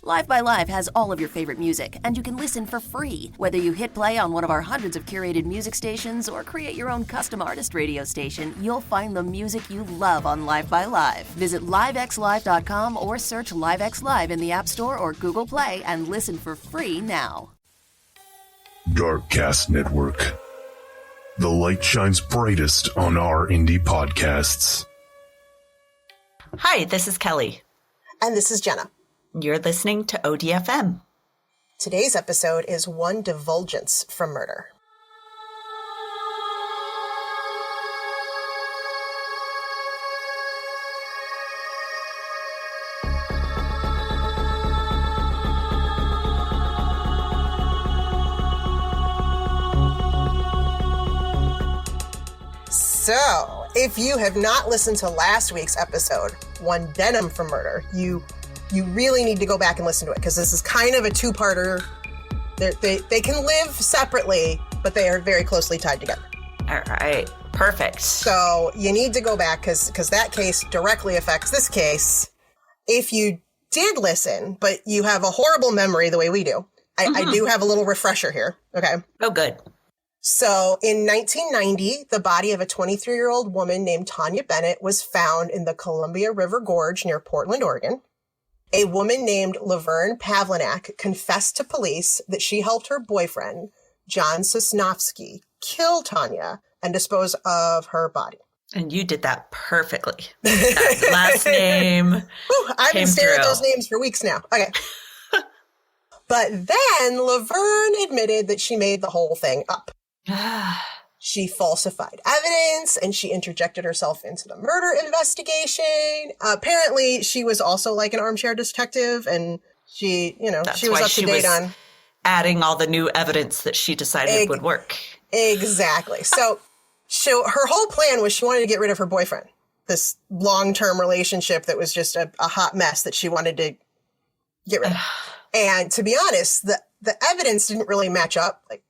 Live by Live has all of your favorite music, and you can listen for free. Whether you hit play on one of our hundreds of curated music stations or create your own custom artist radio station, you'll find the music you love on Live by Live. Visit livexlive.com or search LiveX Live in the App Store or Google Play and listen for free now. Darkcast Network. The light shines brightest on our indie podcasts. Hi, this is Kelly. And this is Jenna. You're listening to ODFM. Today's episode is One Divulgence From Murder. So, if you have not listened to last week's episode, One Denim From Murder, you really need to go back and listen to it, because this is kind of a two-parter. They can live separately, but they are very closely tied together. All right. Perfect. So you need to go back, because that case directly affects this case. If you did listen, but you have a horrible memory the way we do, I do have a little refresher here. Okay. Oh, good. So in 1990, the body of a 23-year-old woman named Tanya Bennett was found in the Columbia River Gorge near Portland, Oregon. A woman named Laverne Pavlinac confessed to police that she helped her boyfriend, John Sosnovsky, kill Tanya and dispose of her body. And you did that perfectly. That last name. I've been staring at those names for weeks now. Okay. But then Laverne admitted that she made the whole thing up. She falsified evidence and she interjected herself into the murder investigation. Apparently, she was also like an armchair detective, and she was up to date on adding all the new evidence that she decided would work. Exactly. So her whole plan was she wanted to get rid of her boyfriend, this long-term relationship that was just a hot mess that she wanted to get rid of. And to be honest, the evidence didn't really match up. Like,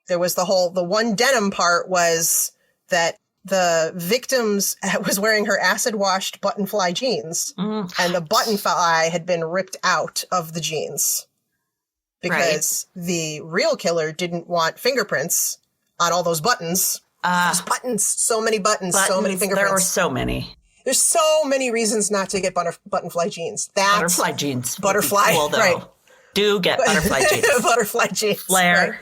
there was the one denim part was that the victims was wearing her acid-washed button-fly jeans, and the button-fly had been ripped out of the jeans because the real killer didn't want fingerprints on all those buttons. Those buttons, so many buttons, so many fingerprints. There were so many. There's so many reasons not to get button-fly jeans. Butterfly jeans. Butterfly, cool, right. Do get butterfly jeans. Butterfly jeans. Flare. Right.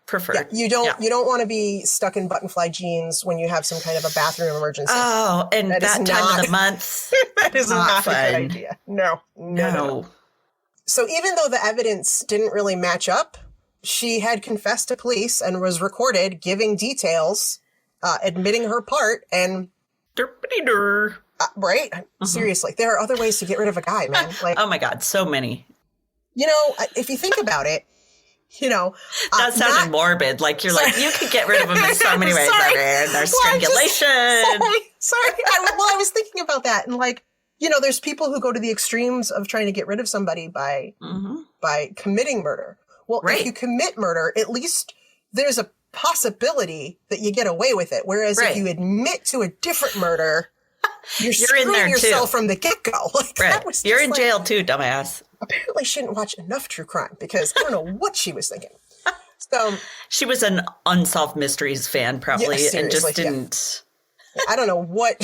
Preferred. Yeah, you don't want to be stuck in button-fly jeans when you have some kind of a bathroom emergency. Oh, and that time of the month. That is not fun. a good idea. No. So even though the evidence didn't really match up, she had confessed to police and was recorded giving details, admitting her part, and right? Seriously, there are other ways to get rid of a guy, man. Like, oh my God, so many. If you think about it, that sounded morbid. Like you're like, you could get rid of them in so many ways. There's strangulation. Sorry. I was thinking about that, and there's people who go to the extremes of trying to get rid of somebody by committing murder. Well, if you commit murder, at least there's a possibility that you get away with it. Whereas if you admit to a different murder, you're screwing in there yourself too. from the get-go. You're in jail too, dumbass. Apparently shouldn't watch enough true crime, because I don't know what she was thinking. So she was an Unsolved Mysteries fan, probably, and just didn't. Yeah. I don't know what.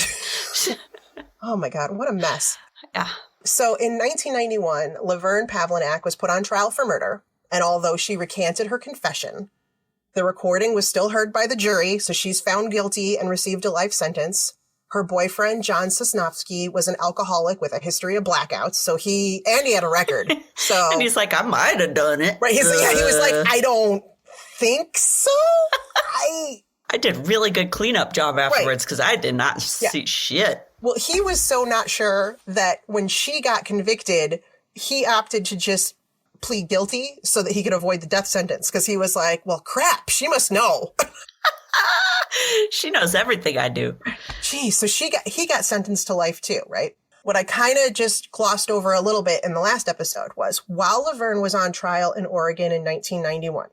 Oh my God, what a mess. Yeah. So in 1991, Laverne Pavlinac was put on trial for murder, and although she recanted her confession, the recording was still heard by the jury, so she's found guilty and received a life sentence. Her boyfriend, John Sosnovsky, was an alcoholic with a history of blackouts. So he had a record. So and he's like, I might have done it. Right. He was like, I don't think so. I did really good cleanup job afterwards because I did not see shit. Well, he was so not sure that when she got convicted, he opted to just plead guilty so that he could avoid the death sentence. Because he was like, well, crap, she must know. She knows everything I do. Geez, so he got sentenced to life too, right? What I kind of just glossed over a little bit in the last episode was while Laverne was on trial in Oregon in 1991,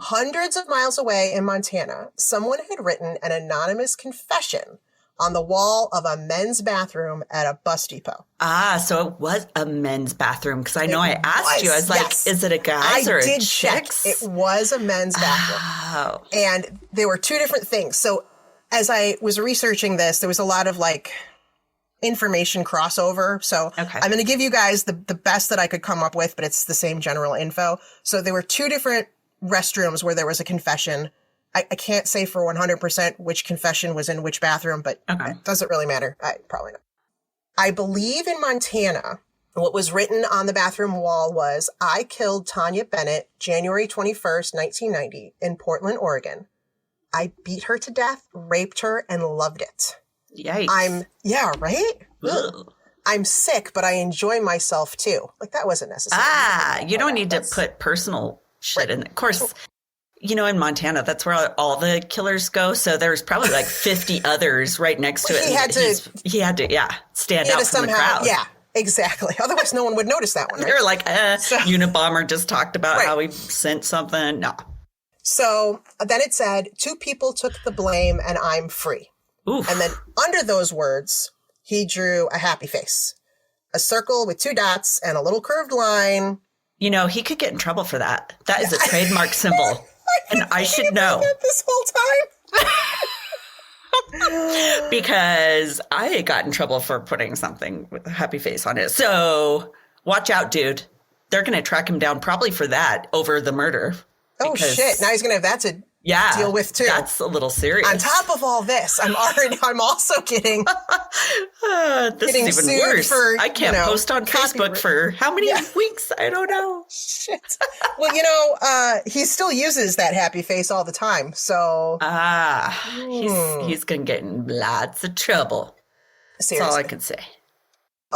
hundreds of miles away in Montana, someone had written an anonymous confession on the wall of a men's bathroom at a bus depot. Ah, so it was a men's bathroom. Because I know I asked you. I was like, is it a guy's or a chick's? Check. It was a men's bathroom. Oh. And there were two different things. So as I was researching this, there was a lot of like information crossover. So I'm going to give you guys the best that I could come up with, but it's the same general info. So there were two different restrooms where there was a confession. I can't say for 100% which confession was in which bathroom, but it doesn't really matter. Probably not. I believe in Montana, what was written on the bathroom wall was, I killed Tanya Bennett January 21st, 1990 in Portland, Oregon. I beat her to death, raped her, and loved it. Yikes. Yeah, right? Ugh. I'm sick, but I enjoy myself too. Like, that wasn't necessary. You don't need to put personal shit in. Of course, you know, in Montana, that's where all the killers go. So there's probably like 50 others right next to it. He had to stand out from the crowd. Yeah, exactly. Otherwise, no one would notice that one. Right? They're like, Unabomber just talked about how he sent something. No. So then it said, 2 people took the blame and I'm free. Oof. And then under those words, he drew a happy face, a circle with 2 dots and a little curved line. You know, he could get in trouble for that. That is a trademark symbol. And I should know. This whole time. Because I got in trouble for putting something with a happy face on it. So watch out, dude. They're going to track him down probably for that over the murder. Oh, shit. Now he's going to have that to deal with, too. That's a little serious. On top of all this, I'm also getting this is even worse. For, I can't post on Facebook for how many weeks? I don't know. Shit. Well, he still uses that happy face all the time. So he's going to get in lots of trouble. Seriously. That's all I can say.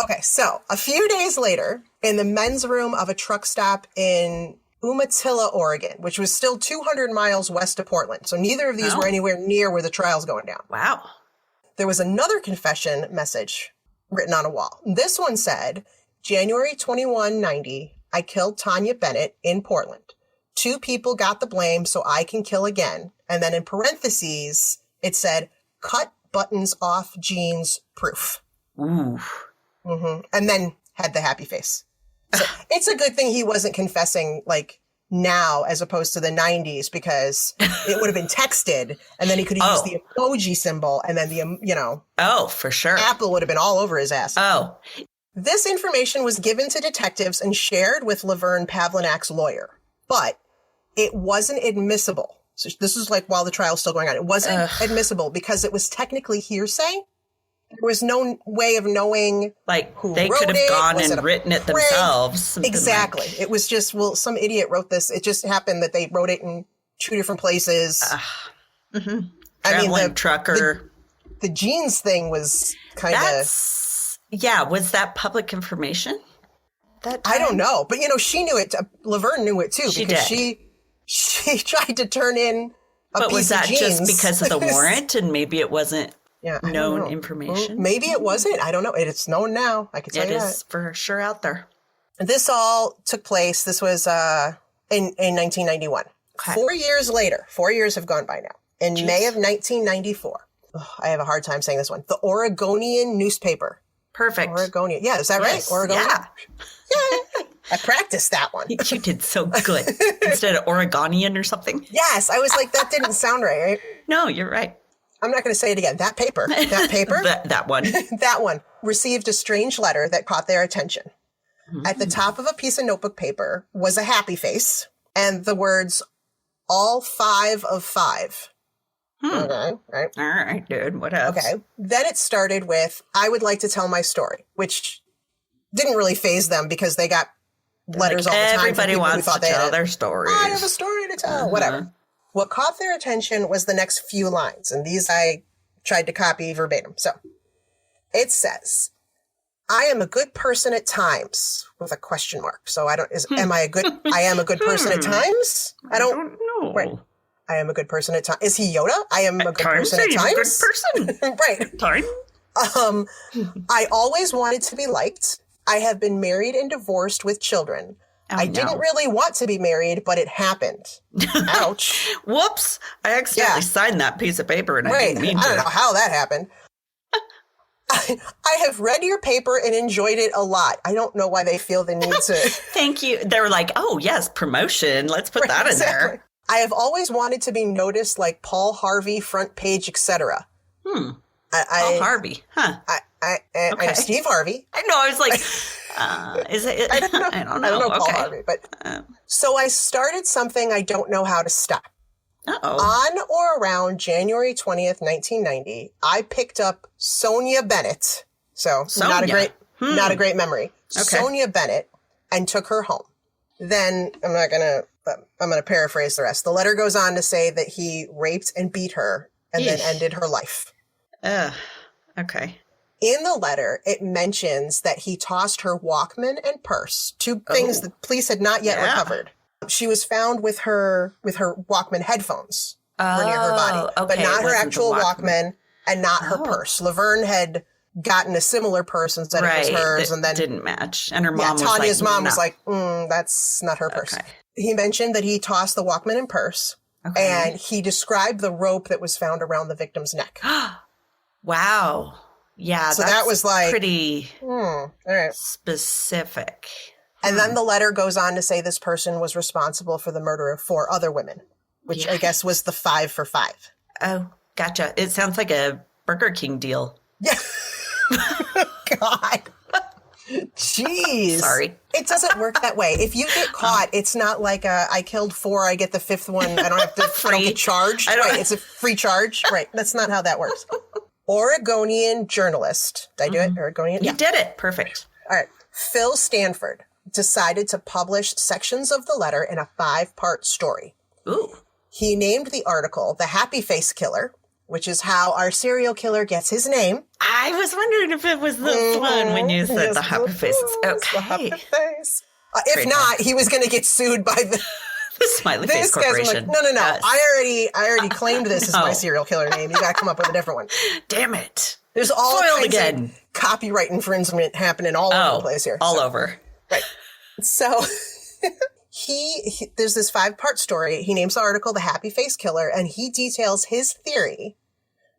Okay, so a few days later, in the men's room of a truck stop in Umatilla, Oregon, which was still 200 miles west of Portland. So neither of these were anywhere near where the trial's going down. Wow. There was another confession message written on a wall. This one said, January 21, 90, I killed Tanya Bennett in Portland. 2 people got the blame, so I can kill again. And then in parentheses, it said, cut buttons off jeans proof. Ooh. Mm-hmm. And then had the happy face. So it's a good thing he wasn't confessing like now as opposed to the 90s, because it would have been texted and then he could have used the emoji symbol and then Oh, for sure. Apple would have been all over his ass. Oh. This information was given to detectives and shared with Laverne Pavlinak's lawyer, but it wasn't admissible. So this is like while the trial's still going on. It wasn't admissible because it was technically hearsay. There was no way of knowing who they wrote could have gone it. and written it themselves. Exactly. It was just, some idiot wrote this. It just happened that they wrote it in 2 different places. Traveling trucker. The jeans thing was kind of... Yeah, was that public information? I don't know. But, she knew it. Laverne knew it, too. She because did. She tried to turn in a piece of jeans. But was that just because of the warrant and maybe it wasn't... known information? Maybe it wasn't. I don't know. It's known now. I can tell you that. It is for sure out there. This all took place. This was in 1991. Okay. 4 years later. 4 years have gone by now. In May of 1994. I have a hard time saying this one. The Oregonian newspaper. Perfect. Oregonian. Yeah, is that right? Oregonian? Yeah. I practiced that one. You did so good. Instead of Oregonian or something? Yes. I was like, that didn't sound right? No, you're right. I'm not going to say it again. That paper. that one. That one received a strange letter that caught their attention. Mm-hmm. At the top of a piece of notebook paper was a happy face and the words, all 5 of 5. Okay, right. All right, dude. What else? Okay. Then it started with, I would like to tell my story, which didn't really faze them because they got letters all the time. Everybody wants to tell their stories. I have a story to tell. Whatever. What caught their attention was the next few lines, and these I tried to copy verbatim. So it says, I am a good person at times with a question mark. So I am a good person at times? I don't know. Right. I am a good person at times. Is he Yoda? I am a good person at times. A good person. Right. Time. I always wanted to be liked. I have been married and divorced with children. I didn't really want to be married, but it happened. Ouch. Whoops. I accidentally signed that piece of paper and I didn't mean to. I don't know how that happened. I have read your paper and enjoyed it a lot. I don't know why they feel the need to. Thank you. They were like, oh, yes, promotion. Let's put that in there. I have always wanted to be noticed like Paul Harvey, front page, etc. Paul Harvey. Huh. I'm Steve Harvey. I know. I was like, is it? I don't know. I don't know Paul Harvey. But so I started something I don't know how to stop. Uh-oh. On or around January 20th, 1990, I picked up Sonia Bennett. So not a great memory. Okay. Sonia Bennett, and took her home. Then I'm going to paraphrase the rest. The letter goes on to say that he raped and beat her and then ended her life. Okay. In the letter, it mentions that he tossed her Walkman and purse, two things the police had not yet recovered. She was found with her Walkman headphones were near her body, but not her actual Walkman and not her purse. Laverne had gotten a similar purse and said it was hers, and then didn't match. And her mom was Tanya's like, mom was like, that's not her purse. Okay. He mentioned that he tossed the Walkman and purse, and he described the rope that was found around the victim's neck. Wow. Yeah, so that was like pretty all right. specific. And then the letter goes on to say this person was responsible for the murder of 4 other women, which I guess was the 5 for 5. Oh, gotcha. It sounds like a Burger King deal. Yeah. God. Jeez. Sorry. It doesn't work that way. If you get caught, it's not like I killed 4, I get the 5th one. I don't have to I don't get charged. Right. It's a free charge. Right. That's not how that works. Oregonian journalist. Did I do it? Oregonian? You did it. Perfect. All right. Phil Stanford decided to publish sections of the letter in a 5-part story. Ooh. He named the article The Happy Face Killer, which is how our serial killer gets his name. I was wondering if it was this one when you said the happy faces. Okay. The happy face. If not, he was going to get sued by the Smiley Face Corporation. Like, no. Yes. I already claimed this as my serial killer name. You got to come up with a different one. Damn it. There's all kinds of copyright infringement happening all over the place here. All over. Right. So there's this 5-part story. He names the article The Happy Face Killer, and he details his theory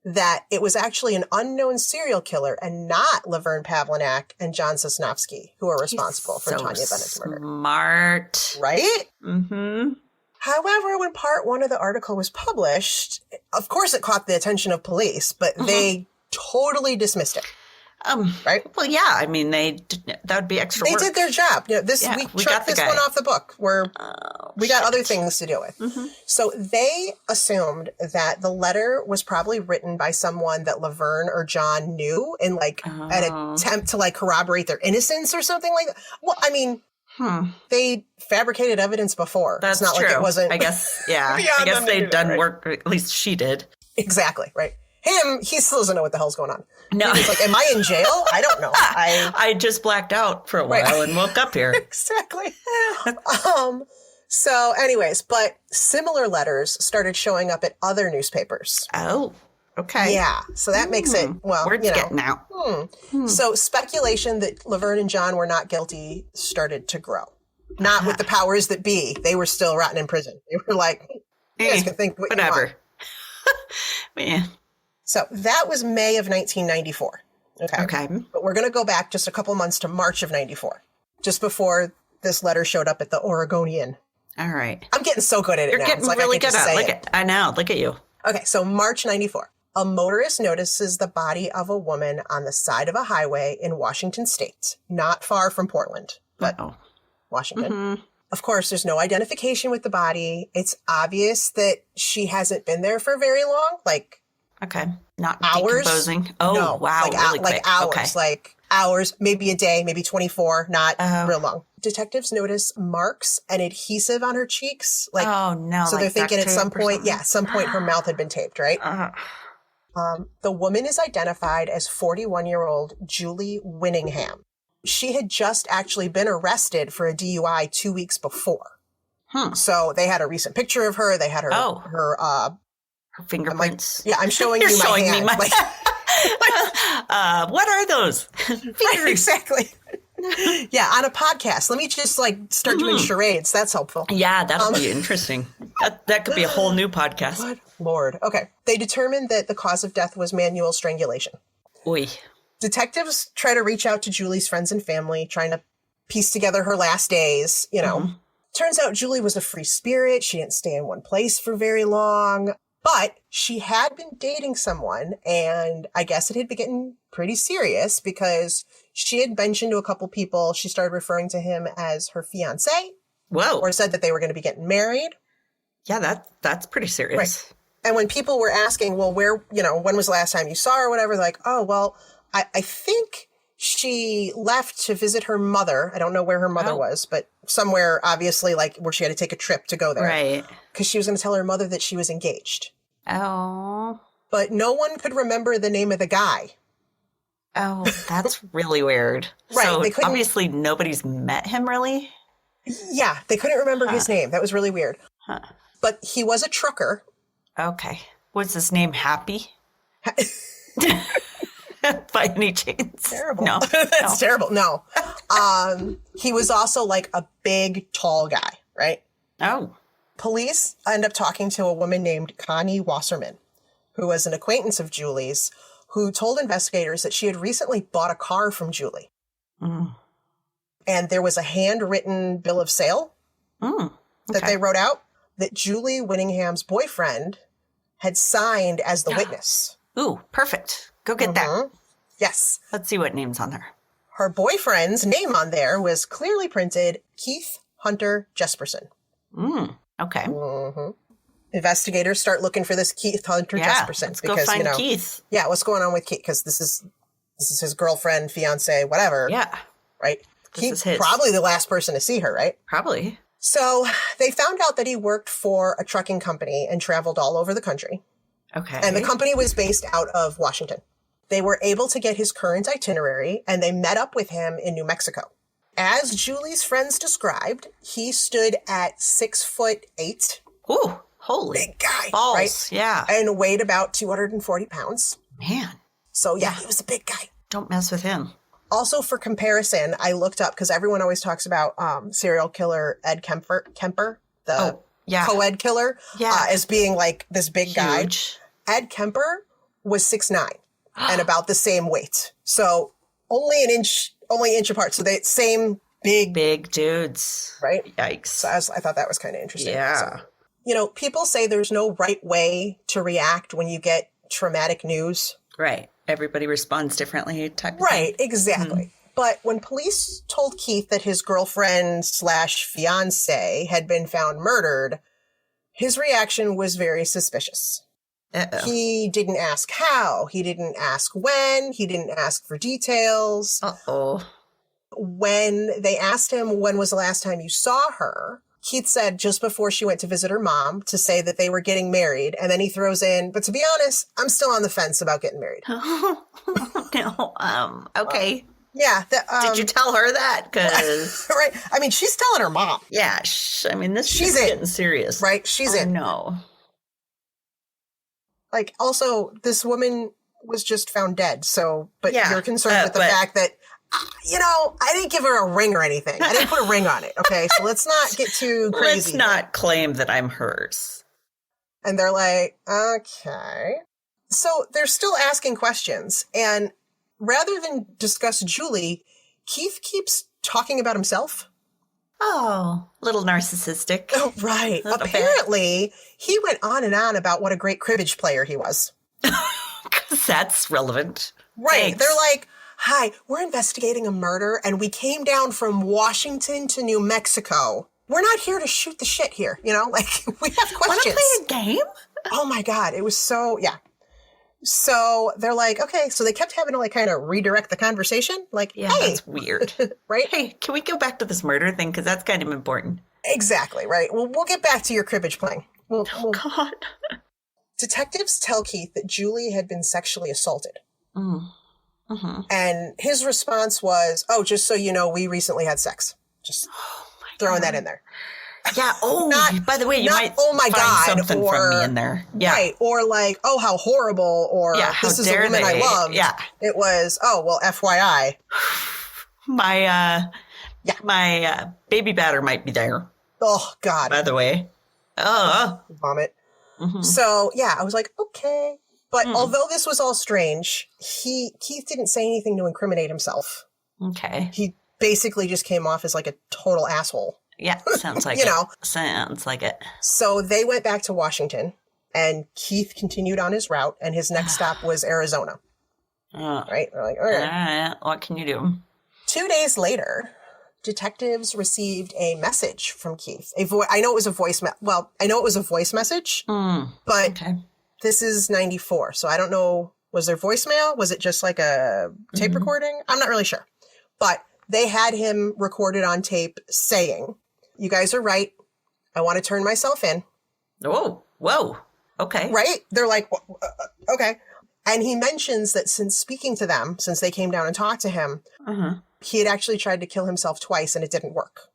that it was actually an unknown serial killer and not Laverne Pavlinac and John Sosnovsky who are responsible for Tanya Bennett's murder. Smart. Right? Mm-hmm. However, when part 1 of the article was published, of course it caught the attention of police, but they totally dismissed it. Right? Well, yeah. I mean, that would be extra work. They did their job. You know, we chucked this one off the book. We got other things to deal with. Mm-hmm. So they assumed that the letter was probably written by someone that Laverne or John knew in an attempt to corroborate their innocence or something like that. Well, I mean, they fabricated evidence before. That's it's not true. Like it wasn't. I guess, yeah. I guess they'd done work, or at least she did. Exactly, right. He still doesn't know what the hell's going on. No. He's like, am I in jail? I don't know. I just blacked out for a while and woke up here. Exactly. So anyways, but similar letters started showing up at other newspapers. Oh, okay. Yeah. So that makes it, well, word's getting out. So speculation that Laverne and John were not guilty started to grow. Not with the powers that be. They were still rotting in prison. They were like, you guys can think what you want. Man. So that was May of 1994. Okay. But we're going to go back just a couple months to March of 94, just before this letter showed up at the Oregonian. All right. I'm getting so good at it now. You're getting really good at it. I know. Look at you. Okay. So March 94. A motorist notices the body of a woman on the side of a highway in Washington State, not far from Portland, but Washington. Mm-hmm. Of course, there's no identification with the body. It's obvious that she hasn't been there for very long, not hours. Decomposing. Oh, no, wow. Really hours, hours, maybe a day, maybe 24, not real long. Detectives notice marks and adhesive on her cheeks. Oh, no. So they're thinking at some point, her mouth had been taped, right? The woman is identified as 41-year-old Julie Winningham. She had just actually been arrested for a DUI 2 weeks before. So they had a recent picture of her. They had her fingerprints. I'm showing you my hand. What are those? Right, exactly. Yeah, on a podcast. Let me just start doing charades. That's helpful. Yeah, that'll be interesting. That could be a whole new podcast. Good Lord. Okay. They determined that the cause of death was manual strangulation. Oy. Detectives try to reach out to Julie's friends and family, trying to piece together her last days, you know. Mhm. Turns out Julie was a free spirit. She didn't stay in one place for very long, but she had been dating someone, and I guess it had been getting pretty serious because she had mentioned to a couple people, she started referring to him as her fiancé, Whoa. or said that they were going to be getting married. Yeah, that's pretty serious. Right. And when people were asking, well, where, when was the last time you saw her or whatever, they're like, oh, well, I think she left to visit her mother. I don't know where her mother was, but somewhere, obviously, like where she had to take a trip to go there. Right. Because she was going to tell her mother that she was engaged. Oh. But no one could remember the name of the guy. Oh, that's really weird. Right, So they couldn't- obviously nobody's met him, really? Yeah, they couldn't remember his name. That was really weird. Huh. But he was a trucker. Okay. Was his name Happy? By any chance? Terrible. No. That's terrible. No. He was also like a big, tall guy, right? Oh. Police end up talking to a woman named Connie Wasserman, who was an acquaintance of Julie's, who told investigators that she had recently bought a car from Julie. Mm. And there was a handwritten bill of sale that they wrote out that Julie Whittingham's boyfriend had signed as the witness. Ooh, perfect. Go get that. Yes. Let's see what name's on there. Her boyfriend's name on there was clearly printed Keith Hunter Jesperson. Okay. Investigators start looking for this Keith Hunter Jesperson. Let's go find Keith. Yeah, what's going on with Keith? Because this is his girlfriend, fiance, whatever. Yeah. Right? This is his. Probably the last person to see her, right? Probably. So they found out that he worked for a trucking company and traveled all over the country. Okay. And the company was based out of Washington. They were able to get his current itinerary, and they met up with him in New Mexico. As Julie's friends described, he stood at 6'8". Ooh, holy Big guy, balls. right? Yeah. And weighed about 240 pounds. Man, So yeah, he was a big guy. don't mess with him. Also, for comparison, I looked up, because everyone always talks about serial killer Ed Kemper, the co-ed killer, as being like this big guy. Ed Kemper was 6'9" and about the same weight. So only an inch apart. So they same big dudes. Right? Yikes. So I thought that was kind of interesting. Yeah. So, people say there's no right way to react when you get traumatic news. Right. Everybody responds differently type of Right, exactly. But when police told Keith that his girlfriend/fiance had been found murdered, his reaction was very suspicious. Uh-oh. He didn't ask how. He didn't ask when. He didn't ask for details. Uh-oh. When they asked him, when was the last time you saw her? Keith said just before she went to visit her mom to say that they were getting married. And then he throws in, but to be honest, I'm still on the fence about getting married. No. Okay. Yeah. Did you tell her that? Because right. I mean, she's telling her mom. yeah, this is getting serious. Right. She's in. No. Like, also, this woman was just found dead. So, but Yeah, you're concerned with the fact that, I didn't give her a ring or anything. I didn't put a ring on it. Okay. So let's not get too crazy. Let's not claim that I'm hers. And they're like, okay. So they're still asking questions. And rather than discuss Julie, Keith keeps talking about himself. Oh, little narcissistic. Oh, right. Apparently, he went on and on about what a great cribbage player he was. Because that's relevant. Right. Thanks. They're like, hi, we're investigating a murder, and we came down from Washington to New Mexico. We're not here to shoot the shit here, like, we have questions. Want to play a game? Oh, my God. It was so, yeah. So they're like, okay. So they kept having to, like, kind of redirect the conversation. Like, Yeah, hey. that's weird. Right? Hey, can we go back to this murder thing? Because that's kind of important. Exactly, right. Well, we'll get back to your cribbage playing. God. Detectives tell Keith that Julie had been sexually assaulted. Mm-hmm. And his response was, oh, just so you know, we recently had sex. Just throwing that in there. Yeah. Oh, by the way, you might oh my find God, something or, from me in there. Yeah. Right. Or like, oh, how horrible. Or how this is a dare woman I they. love. Yeah. It was, oh, well, FYI. My baby batter might be there, Oh, God. by the way. Vomit. So, yeah, I was like, okay. But although this was all strange, Keith didn't say anything to incriminate himself. Okay. He basically just came off as like a total asshole. Yeah, sounds like You know. Sounds like it. So they went back to Washington, and Keith continued on his route, and his next stop was Arizona. Right? They're like, okay. All right, what can you do? 2 days later, detectives received a message from Keith. I know it was a voice message, but Okay. this is 94, so I don't know. Was there voicemail? Was it just like a tape recording? I'm not really sure. But they had him recorded on tape saying, "You guys are right. I want to turn myself in." Whoa. Okay. Right? They're like, okay. And he mentions that since speaking to them, since they came down and talked to him, he had actually tried to kill himself twice and it didn't work.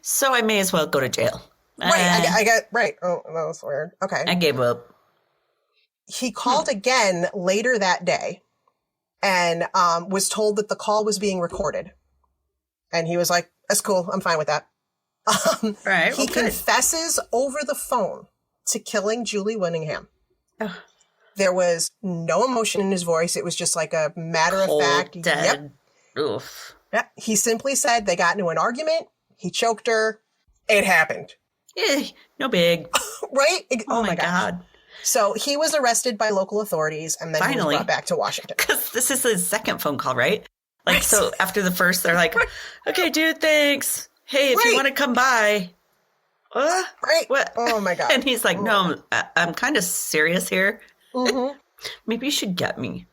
So I may as well go to jail. Right. I got, right. Oh, that was weird. Okay. I gave up. He called again later that day and was told that the call was being recorded. And he was like, that's cool. I'm fine with that. Right. He confesses over the phone to killing Julie Winningham. Ugh. There was no emotion in his voice. It was just like a matter of fact. Dead. Yep. Oof. Yeah. He simply said they got into an argument. He choked her. It happened. No big. Right? Oh my God. So he was arrested by local authorities and then he was brought back to Washington. Because this is his second phone call, right? Like, so after the first, they're like, okay, dude, thanks. Hey, if you want to come by. Right. What? Oh my God. And he's like, no, I'm kind of serious here. Maybe you should get me.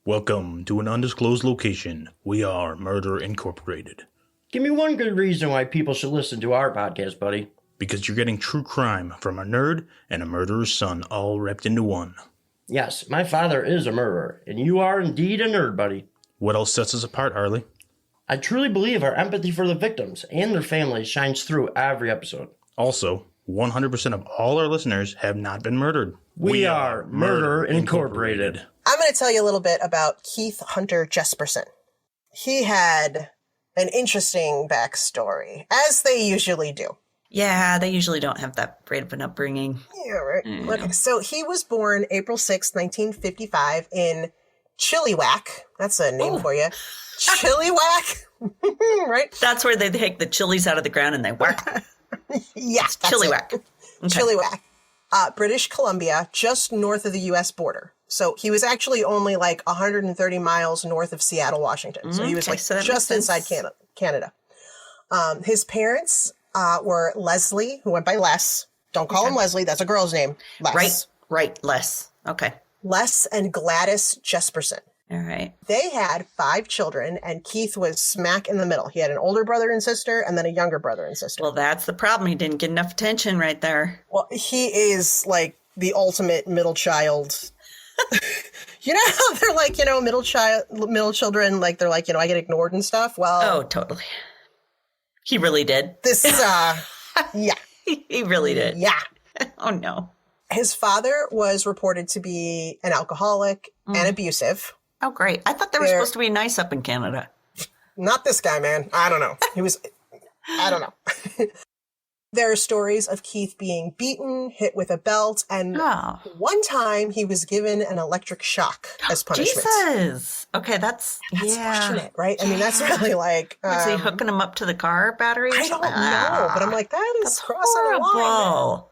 Welcome to an undisclosed location. We are Murder Incorporated. Give me one good reason why people should listen to our podcast, buddy. Because you're getting true crime from a nerd and a murderer's son all wrapped into one. Yes, my father is a murderer, and you are indeed a nerd, buddy. What else sets us apart, Harley? I truly believe our empathy for the victims and their families shines through every episode. Also, 100% of all our listeners have not been murdered. We are Murder Incorporated. I'm going to tell you a little bit about Keith Hunter Jesperson. He had an interesting backstory, as they usually do. Yeah, they usually don't have that great of an upbringing. Yeah, right. Okay, so he was born April 6, 1955 in Chilliwack. That's a name for you. Chilliwack. Right? That's where they take the chilies out of the ground and they whack. Yeah. Chilliwack. Okay. Chilliwack. British Columbia, just north of the U.S. border. So he was actually only like 130 miles north of Seattle, Washington. So he was just inside Canada. His parents were Leslie, who went by Les. Don't call him Leslie. That's a girl's name. Les. Right. Les. Okay. Les and Gladys Jesperson. All right. They had 5 children, and Keith was smack in the middle. He had an older brother and sister, and then a younger brother and sister. Well, that's the problem. He didn't get enough attention right there. Well, he is like the ultimate middle child. You know how they're like, middle children, like they're like, I get ignored and stuff. Well, oh, totally. He really did. This, yeah. He really did. Yeah. Oh, no. His father was reported to be an alcoholic and abusive. Oh, great. I thought they were supposed to be nice up in Canada. Not this guy, man. I don't know. I don't know. There are stories of Keith being beaten, hit with a belt, and one time he was given an electric shock as punishment. Jesus. Okay, that's pushing it, right? I mean, that's really like... was he hooking him up to the car battery? I don't know, but I'm like, that's crossing the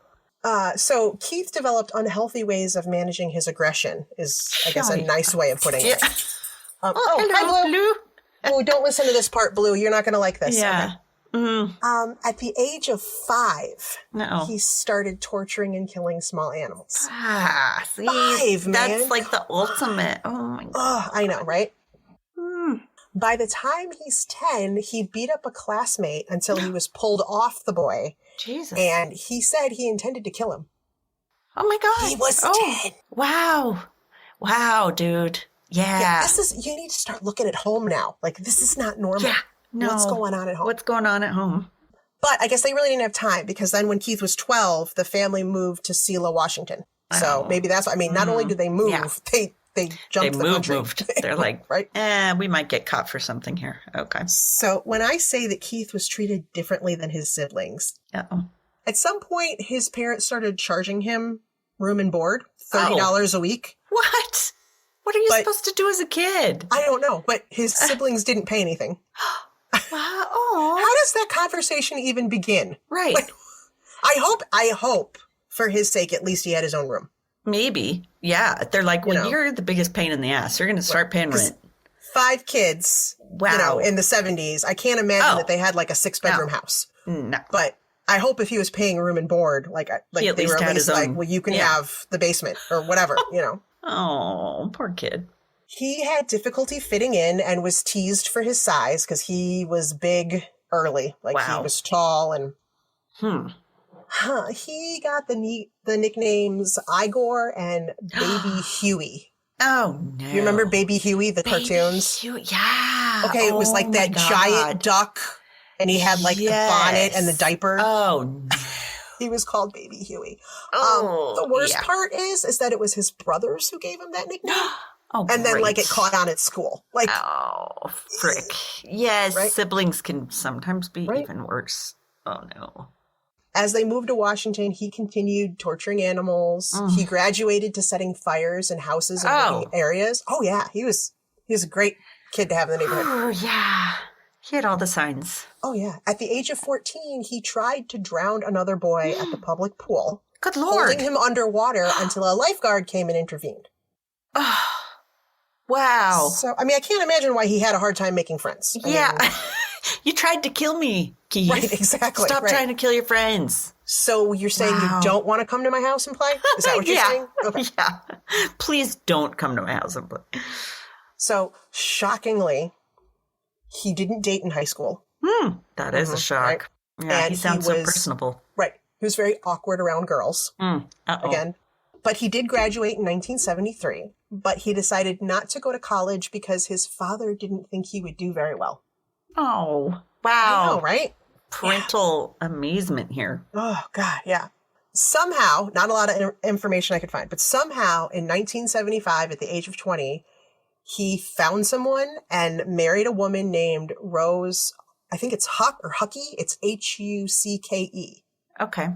line. So Keith developed unhealthy ways of managing his aggression is, I guess, a nice way of putting it. Hello, hi, Blue. Oh, don't listen to this part, Blue. You're not going to like this. Yeah. Okay. At the age of 5, he started torturing and killing small animals. See, 5, man. That's like the ultimate. Oh, my God. Oh, I know, right? By the time he's 10, he beat up a classmate until he was pulled off the boy. Jesus. And he said he intended to kill him. Oh, my God. He was 10. Wow, dude. Yeah. You need to start looking at home now. Like, this is not normal. Yeah. No. What's going on at home? What's going on at home? But I guess they really didn't have time because then when Keith was 12, the family moved to Selah, Washington. So maybe that's what I mean. Not only did they move, they jumped the country. Moved. They're like, right? We might get caught for something here. Okay. So when I say that Keith was treated differently than his siblings, at some point his parents started charging him room and board, $30 a week. What? What are you supposed to do as a kid? I don't know, but his siblings didn't pay anything. Oh. How does that conversation even begin? Right. Like, I hope for his sake, at least he had his own room. Maybe. Yeah. They're like, well, you're the biggest pain in the ass. You're going to start paying rent. 5 kids, in the 70s. I can't imagine that they had like a 6-bedroom house. No. But I hope if he was paying room and board, like they were at least like, well, you can have the basement or whatever, Oh, poor kid. He had difficulty fitting in and was teased for his size because he was big early. Like he was tall and he got the nicknames Igor and Baby Huey. Oh no. You remember Baby Huey, the cartoons? Huey, yeah. Okay, it was like that giant duck and he had like the bonnet and the diaper. Oh no. He was called Baby Huey. Oh, the worst part is that it was his brothers who gave him that nickname. Oh, and then, great. like, it caught on at school. Like, oh, frick. Yes, right? Siblings can sometimes be even worse. Oh, no. As they moved to Washington, he continued torturing animals. He graduated to setting fires in houses in many areas. Oh, yeah. He was a great kid to have in the neighborhood. Oh, yeah. He had all the signs. Oh, yeah. At the age of 14, he tried to drown another boy at the public pool. Good Lord. Holding him underwater until a lifeguard came and intervened. Oh, wow. So, I mean, I can't imagine why he had a hard time making friends. I mean, you tried to kill me, Keith. Right, exactly. Stop trying to kill your friends. So you're saying you don't want to come to my house and play? Is that what you're saying? Okay. Yeah. Please don't come to my house and play. So, shockingly, he didn't date in high school. That is a shock. Right? Yeah, and he sounds so personable. Right. He was very awkward around girls. Again. But he did graduate in 1973, but he decided not to go to college because his father didn't think he would do very well. Oh, wow. I know, right? Parental amazement here. Oh, God, yeah. Somehow, not a lot of information I could find, but somehow in 1975, at the age of 20, he found someone and married a woman named Rose. I think it's Huck or Hucky. It's Hucke. Okay.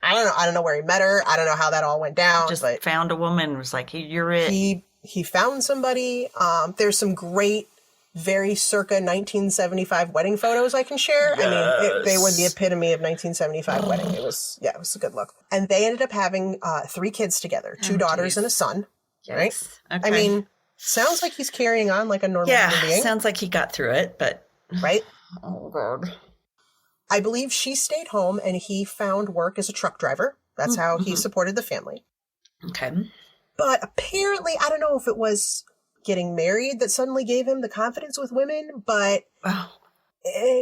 I don't know where he met her. I don't know how that all went down. Just but found a woman and was like, hey, you're it. He found somebody. There's some great, very circa 1975 wedding photos I can share. Yes. I mean, they were the epitome of 1975 wedding. It was a good look. And they ended up having 3 kids together, 2 daughters and a son. Yes. Right? Okay. I mean, sounds like he's carrying on like a normal human being. Sounds like he got through it, but... Right? Oh, God. I believe she stayed home and he found work as a truck driver. That's how he supported the family. Okay. But apparently, I don't know if it was getting married that suddenly gave him the confidence with women, but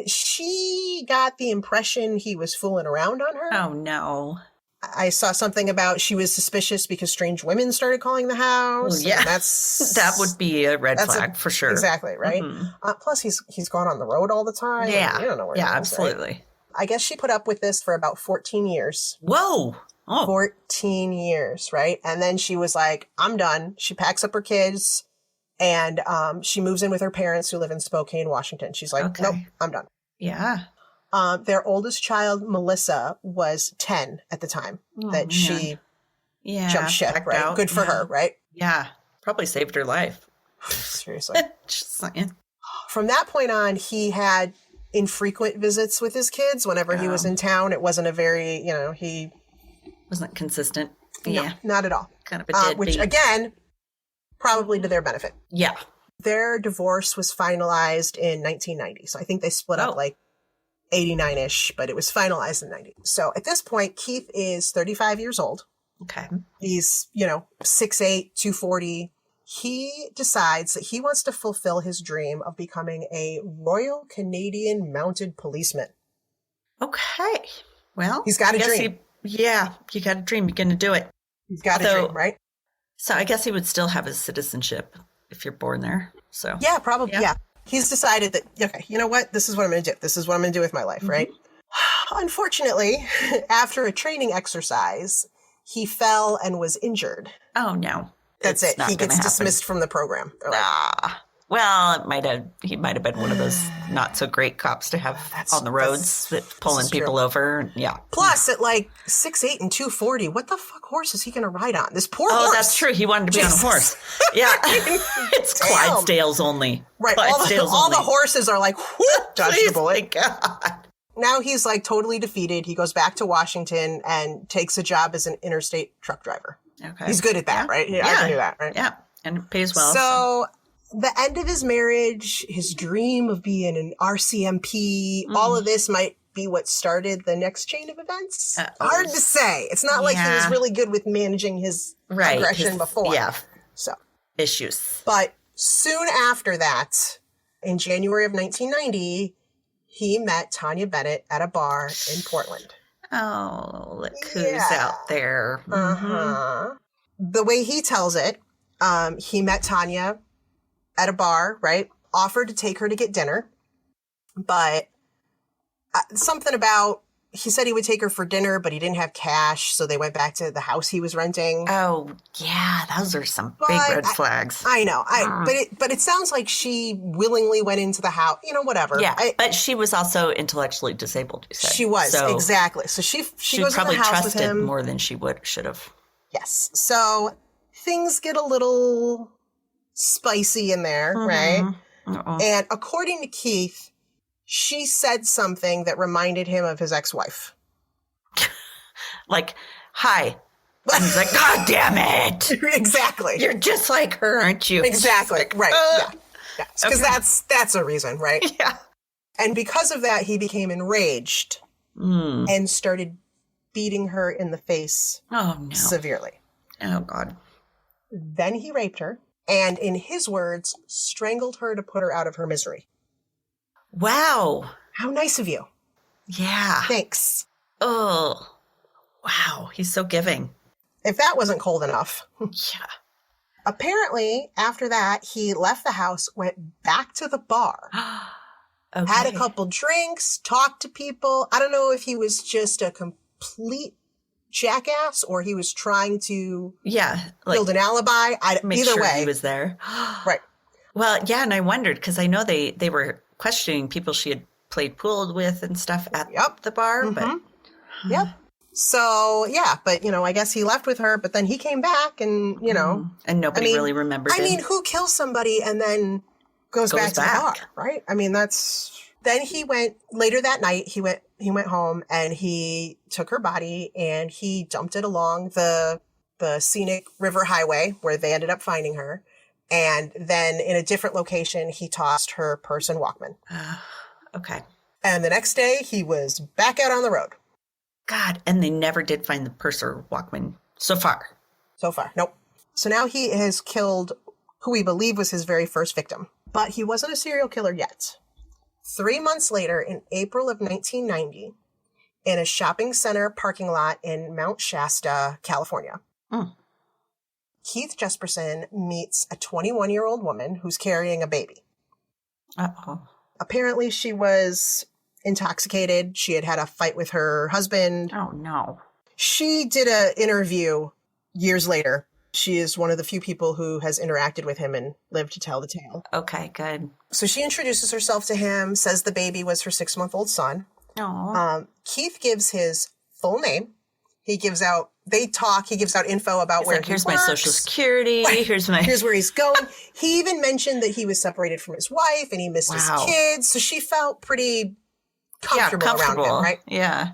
she got the impression he was fooling around on her. Oh, no. I saw something about she was suspicious because strange women started calling the house. Well, yeah, that would be a red flag for sure. Exactly, right? Plus, he's gone on the road all the time. Yeah, you don't know where he is, absolutely. Right? I guess she put up with this for about 14 years. Whoa! Oh. 14 years, right? And then she was like, I'm done. She packs up her kids and she moves in with her parents who live in Spokane, Washington. She's like, nope, I'm done. Yeah. Their oldest child, Melissa, was 10 at the time that she jumped ship, right? Out. Good for her, right? Yeah. Probably saved her life. Seriously. Just saying. From that point on, he had infrequent visits with his kids whenever he was in town. It wasn't a very, he... Wasn't consistent. No, not at all. Kind of a deadbeat. Which, again, probably to their benefit. Yeah. Their divorce was finalized in 1990. So I think they split up like 89-ish, but it was finalized in 90. So at this point, Keith is 35 years old. Okay. He's, 6'8", 240. He decides that he wants to fulfill his dream of becoming a Royal Canadian Mounted Policeman. Okay. Well, he's got a dream. You got a dream. You're going to do it. He's got a dream, right? So I guess he would still have his citizenship if you're born there. So yeah, probably. Yeah. He's decided that, okay, you know what? This is what I'm going to do. This is what I'm going to do with my life, right? Unfortunately, after a training exercise, he fell and was injured. Oh, no. That's it. He gets dismissed from the program. Well, he might have been one of those not so great cops to have on the roads that pulling people over. Yeah. Plus, at like 6'8" and 240, what the fuck horse is he going to ride on? This poor horse. Oh, that's true. He wanted to be on a horse. Yeah. It's Clydesdales only. Right. Clydesdales All only. the horses are like, whoop, dodge the bullet. God. Now he's like totally defeated. He goes back to Washington and takes a job as an interstate truck driver. Okay. He's good at that, right? Yeah. I can do that, right? Yeah. And it pays well. So the end of his marriage, his dream of being an RCMP, all of this might be what started the next chain of events. Hard to say. It's not like he was really good with managing his aggression before. Yeah. So Issues. But soon after that, in January of 1990, he met Tanya Bennett at a bar in Portland. Oh, look who's out there. Uh-huh. The way he tells it, he met Tanya at a bar, right? Offered to take her to get dinner, but something about, he said he would take her for dinner, but he didn't have cash, so they went back to the house he was renting. Oh, yeah, those are some big red flags. I know, but it sounds like she willingly went into the house, whatever. Yeah, but she was also intellectually disabled, you said. She was, exactly. So she goes probably in the house trusted with him more than she should have. Yes. So things get a little spicy in there, right? And according to Keith, she said something that reminded him of his ex-wife. Like, hi. And he's like, God damn it. Exactly. You're just like her, aren't you? Exactly. Like, right. Yeah. Because that's a reason, right? Yeah. And because of that, he became enraged and started beating her in the face severely. Oh, God. Then he raped her and, in his words, strangled her to put her out of her misery. Wow. How nice of you. Yeah. Thanks. Oh, wow. He's so giving. If that wasn't cold enough. Yeah. Apparently, after that, he left the house, went back to the bar, had a couple drinks, talked to people. I don't know if he was just a complete jackass or he was trying to build an alibi. Either way. He was there. Right. Well, yeah, and I wondered because I know they were questioning people she had played pool with and stuff at the bar. But So, but, I guess he left with her, but then he came back and, and nobody really remembered him. Who kills somebody and then goes back to the bar, right? Then he went, later that night, he went home and he took her body and he dumped it along the scenic river highway where they ended up finding her. And then in a different location, he tossed her purse and Walkman. Okay. And the next day, he was back out on the road. God, and they never did find the purse or Walkman so far. Nope. So now he has killed who we believe was his very first victim. But he wasn't a serial killer yet. 3 months later, in April of 1990, in a shopping center parking lot in Mount Shasta, California, Keith Jesperson meets a 21-year-old woman who's carrying a baby. Uh-oh. Apparently, she was intoxicated. She had had a fight with her husband. Oh, no. She did an interview years later. She is one of the few people who has interacted with him and lived to tell the tale. Okay, good. So she introduces herself to him, says the baby was her 6-month-old son. Oh. Keith gives his full name. He gives out info about where he here's works. my social security. Right. Here's where he's going. He even mentioned that he was separated from his wife and he missed his kids. So she felt pretty comfortable around him, right? Yeah.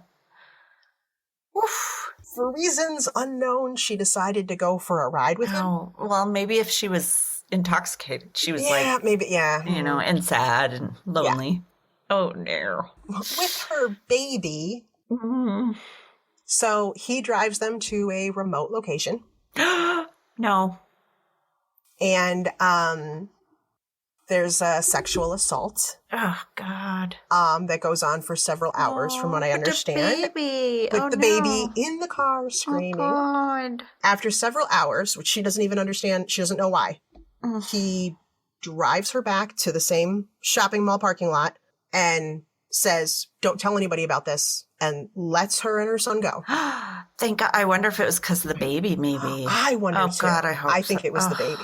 Oof. For reasons unknown, she decided to go for a ride with him. Oh, well, maybe if she was intoxicated, she was and sad and lonely. Yeah. Oh, no. With her baby. Mm-hmm. So he drives them to a remote location. No. And there's a sexual assault. Oh, God. That goes on for several hours, from what I understand. The baby. With the baby in the car screaming. Oh, God. After several hours, which she doesn't even understand, she doesn't know why, he drives her back to the same shopping mall parking lot and says, "Don't tell anybody about this," and lets her and her son go. Thank God. I wonder if it was because of the baby, maybe. I wonder too. God, I hope I think it was the baby.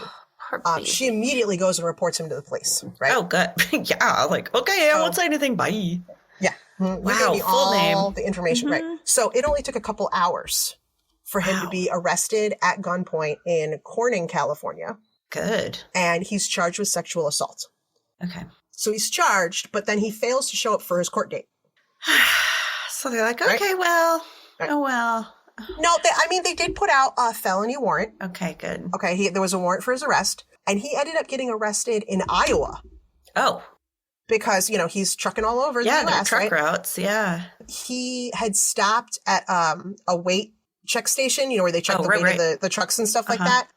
She immediately goes and reports him to the police, right? Oh, good. Yeah, like, okay, I won't say anything. Bye. Yeah. Wow, full name. The information, right? So it only took a couple hours for him to be arrested at gunpoint in Corning, California. Good. And he's charged with sexual assault. Okay. So he's charged, but then he fails to show up for his court date. So they're like, okay, well, oh, well. No, they did put out a felony warrant. Okay, good. Okay, there was a warrant for his arrest, and he ended up getting arrested in Iowa. Oh. Because, he's trucking all over the U.S., Yeah, truck right? routes, yeah. He had stopped at a weight check station, where they check the weight of the trucks and stuff like that.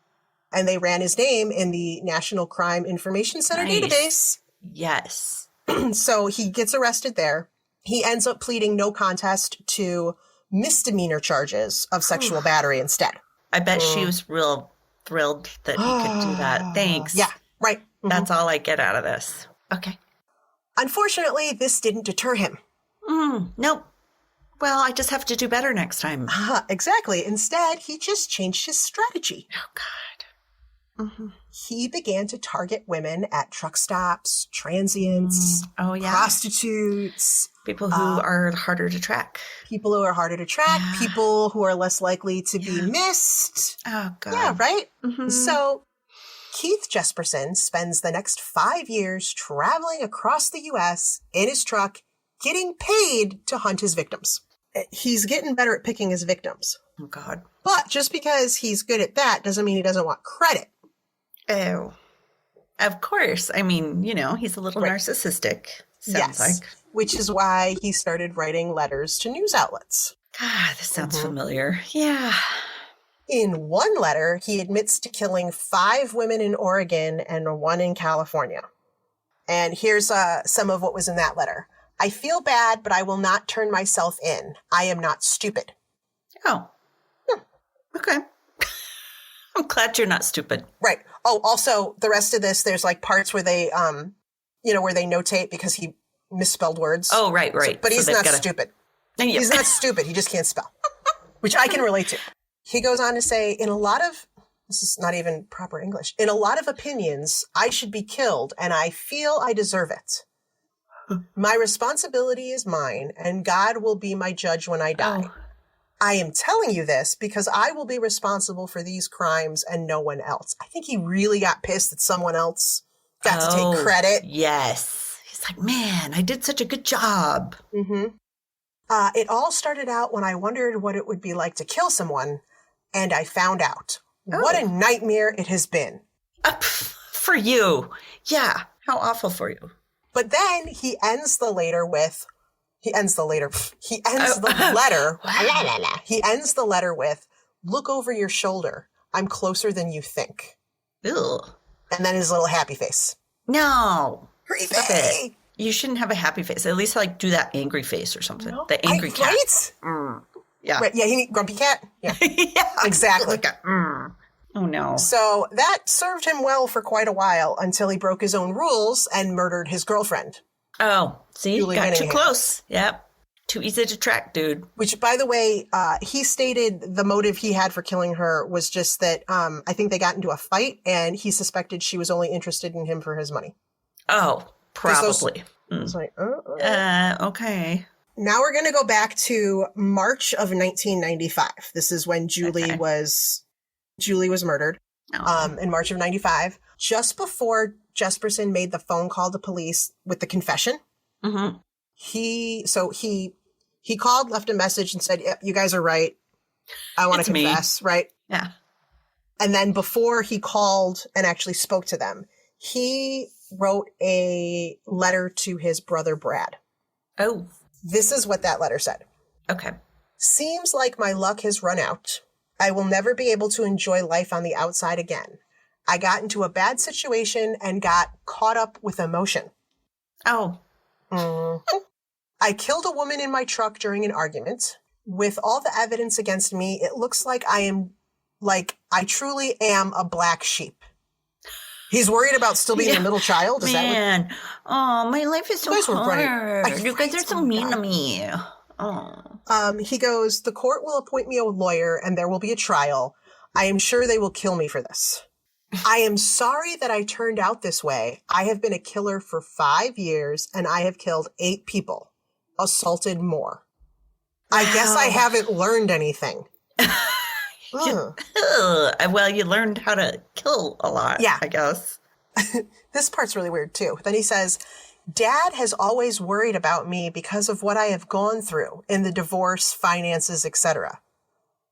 And they ran his name in the National Crime Information Center database. Yes. So he gets arrested there. He ends up pleading no contest to misdemeanor charges of sexual battery instead. I bet she was real thrilled that he could do that. Thanks. Yeah, right. Mm-hmm. That's all I get out of this. Okay. Unfortunately, this didn't deter him. Nope. Well, I just have to do better next time. Exactly. Instead, he just changed his strategy. Oh, God. He began to target women at truck stops, transients, prostitutes. People who are harder to track. People who are harder to track. Yeah. People who are less likely to be missed. Oh, God. Yeah, right? So Keith Jesperson spends the next 5 years traveling across the U.S. in his truck, getting paid to hunt his victims. He's getting better at picking his victims. Oh, God. But just because he's good at that doesn't mean he doesn't want credit. Oh, of course. I mean, he's a little narcissistic, sounds like. Which is why he started writing letters to news outlets. God, this sounds familiar. Yeah. In one letter, he admits to killing 5 women in Oregon and 1 in California. And here's some of what was in that letter. I feel bad, but I will not turn myself in. I am not stupid. Oh. Okay. I'm glad you're not stupid. Right. Oh, also, the rest of this, there's like parts where they, where they notate because he misspelled words. Oh, right. So, but he's not stupid. He's not stupid. He just can't spell, which I can relate to. He goes on to say, this is not even proper English, in a lot of opinions, I should be killed, and I feel I deserve it. My responsibility is mine, and God will be my judge when I die. Oh. I am telling you this because I will be responsible for these crimes and no one else. I think he really got pissed that someone else got to take credit. Yes. He's like, man, I did such a good job. It all started out when I wondered what it would be like to kill someone, and I found out. Oh. What a nightmare it has been. For you. Yeah. How awful for you. But then he ends the letter with, look over your shoulder. I'm closer than you think. Ew. And then his little happy face. No. Stop it. You shouldn't have a happy face. At least do that angry face or something. No. The angry cat. Right? Yeah. Right. Yeah, he need grumpy cat. Yeah. Yeah. Exactly. Oh, no. So that served him well for quite a while until he broke his own rules and murdered his girlfriend. Oh, see? Got too close. Yep. Too easy to track, dude. Which, by the way, he stated the motive he had for killing her was just that I think they got into a fight and he suspected she was only interested in him for his money. Oh, probably. It's like, okay. Now we're going to go back to March of 1995. This is when Julie was murdered in March of 95. Just before Jesperson made the phone call to police with the confession, he called, left a message and said, yep, you guys are right. I want to confess, right? Yeah. And then before he called and actually spoke to them, he wrote a letter to his brother, Brad. Oh. This is what that letter said. Okay. Seems like my luck has run out. I will never be able to enjoy life on the outside again. I got into a bad situation and got caught up with emotion. Oh. I killed a woman in my truck during an argument. With all the evidence against me, it looks like I truly am a black sheep. He's worried about still being a middle child? Is that oh, my life is so hard. You guys are so mean to me. Oh. He goes, the court will appoint me a lawyer and there will be a trial. I am sure they will kill me for this. I am sorry that I turned out this way. I have been a killer for 5 years and I have killed 8 people. Assaulted more. I guess I haven't learned anything. Well, you learned how to kill a lot, I guess. This part's really weird, too. Then he says, Dad has always worried about me because of what I have gone through in the divorce, finances, etc.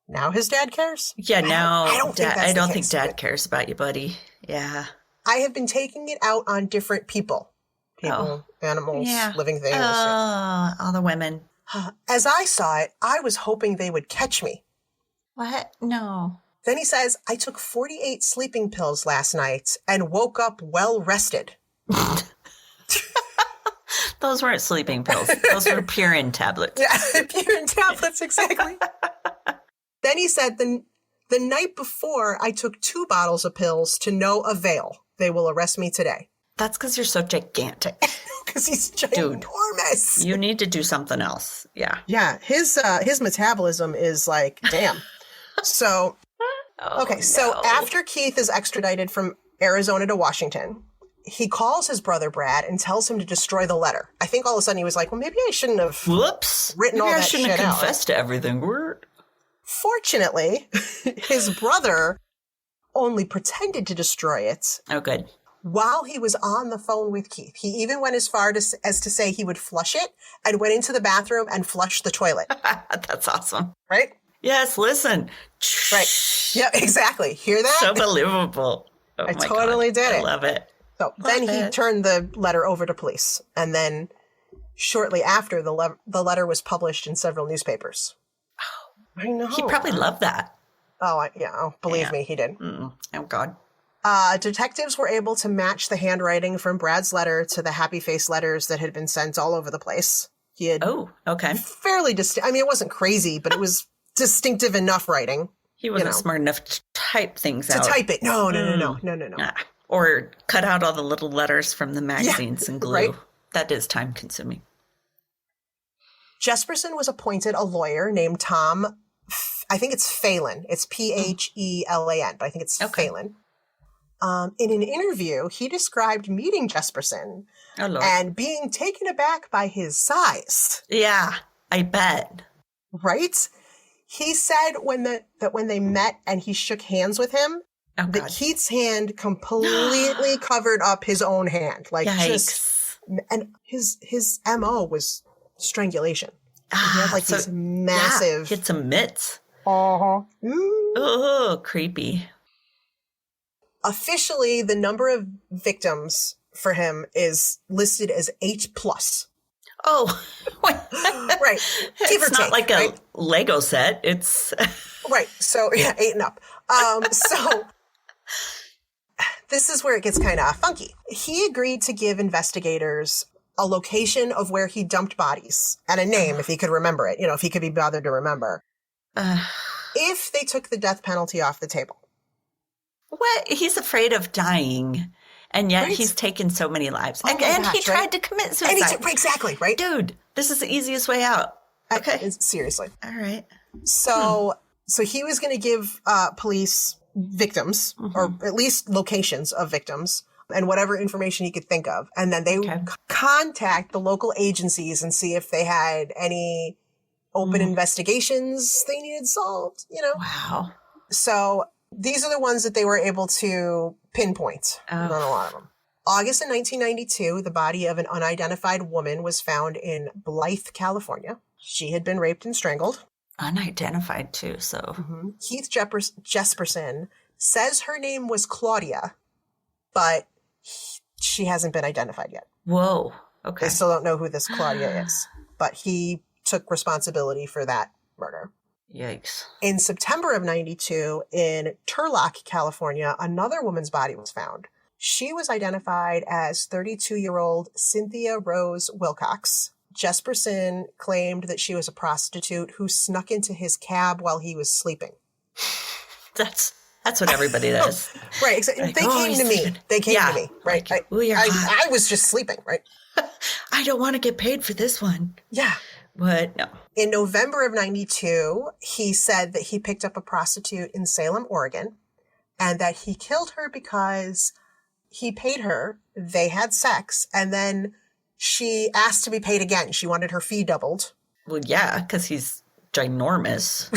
Now his dad cares? Yeah, now I don't think Dad cares about you, buddy. Yeah. I have been taking it out on different people. Animals, living things. All the women. As I saw it, I was hoping they would catch me. What? No. Then he says, I took 48 sleeping pills last night and woke up well rested. Those weren't sleeping pills. Those were Purine tablets. Yeah, Purine tablets, exactly. Then he said, the night before, I took 2 bottles of pills to no avail. They will arrest me today. That's because you're so gigantic. Because he's ginormous. Dude, you need to do something else. Yeah. Yeah, his metabolism is like, damn. So, so after Keith is extradited from Arizona to Washington, he calls his brother Brad and tells him to destroy the letter. I think all of a sudden he was like, well, maybe I shouldn't have written all that shit out. I shouldn't have confessed to everything. Fortunately, his brother only pretended to destroy it. Oh, good. While he was on the phone with Keith. He even went as far as to say he would flush it and went into the bathroom and flushed the toilet. That's awesome. Right? Yes, listen. Right. Yeah, exactly. Hear that? So believable. Oh, I totally did it. I love it. So then he turned the letter over to police. And then shortly after, the letter was published in several newspapers. Oh, I know. He probably loved that. Oh, believe me, he did. Oh, God. Detectives were able to match the handwriting from Brad's letter to the happy face letters that had been sent all over the place. He had fairly distinct. I mean, it wasn't crazy, but it was distinctive enough writing. He wasn't smart enough to type things out. To type it. No. Or cut out all the little letters from the magazines and glue. Right? That is time consuming. Jesperson was appointed a lawyer named Tom, I think it's Phelan. It's Phelan, but I think it's Phelan. In an interview, he described meeting Jesperson and being taken aback by his size. Yeah, I bet. Right? He said that when they met and he shook hands with him, that Keith's hand completely covered up his own hand. Like and his MO was strangulation. He had like these massive... hit some mitts. Uh-huh. Oh, creepy. Officially, the number of victims for him is listed as 8+. Oh, right. Give or it's not take, like a Lego set. It's right. So 8 and up. So this is where it gets kind of funky. He agreed to give investigators a location of where he dumped bodies and a name if he could remember it. If he could be bothered to remember. If they took the death penalty off the table. What? He's afraid of dying, and yet he's taken so many lives. And he tried to commit suicide. Exactly, right? Dude, this is the easiest way out. Okay. Seriously. All right. So he was going to give police victims, or at least locations of victims, and whatever information he could think of. And then they would contact the local agencies and see if they had any open investigations they needed solved, Wow. So... these are the ones that they were able to pinpoint. Not a lot of them. August of 1992, the body of an unidentified woman was found in Blythe, California. She had been raped and strangled. Unidentified, too, so... Keith Jesperson says her name was Claudia, but she hasn't been identified yet. Whoa, okay. They still don't know who this Claudia is, but he took responsibility for that murder. Yikes. In September of 92, in Turlock, California, another woman's body was found. She was identified as 32-year-old Cynthia Rose Wilcox. Jesperson claimed that she was a prostitute who snuck into his cab while he was sleeping. That's what everybody does. Right. Exactly. They came to me. They came to me. Right. Like, I was just sleeping. Right. I don't want to get paid for this one. Yeah. What? No. In November of 92, he said that he picked up a prostitute in Salem, Oregon, and that he killed her because he paid her, they had sex, and then she asked to be paid again. She wanted her fee doubled. Well, yeah, because he's ginormous.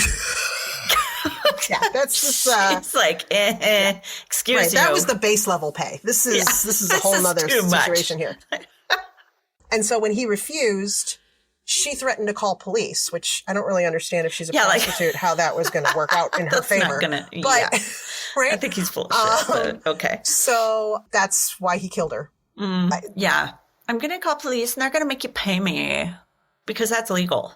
Yeah, that's just it's like, excuse right, you. that was the base level pay. This is a whole nother situation here. And so when he refused, she threatened to call police, which I don't really understand if she's a prostitute, how that was going to work out in her favor. Right? I think he's full of shit, but okay. So that's why he killed her. Yeah. I'm going to call police and they're going to make you pay me because that's legal.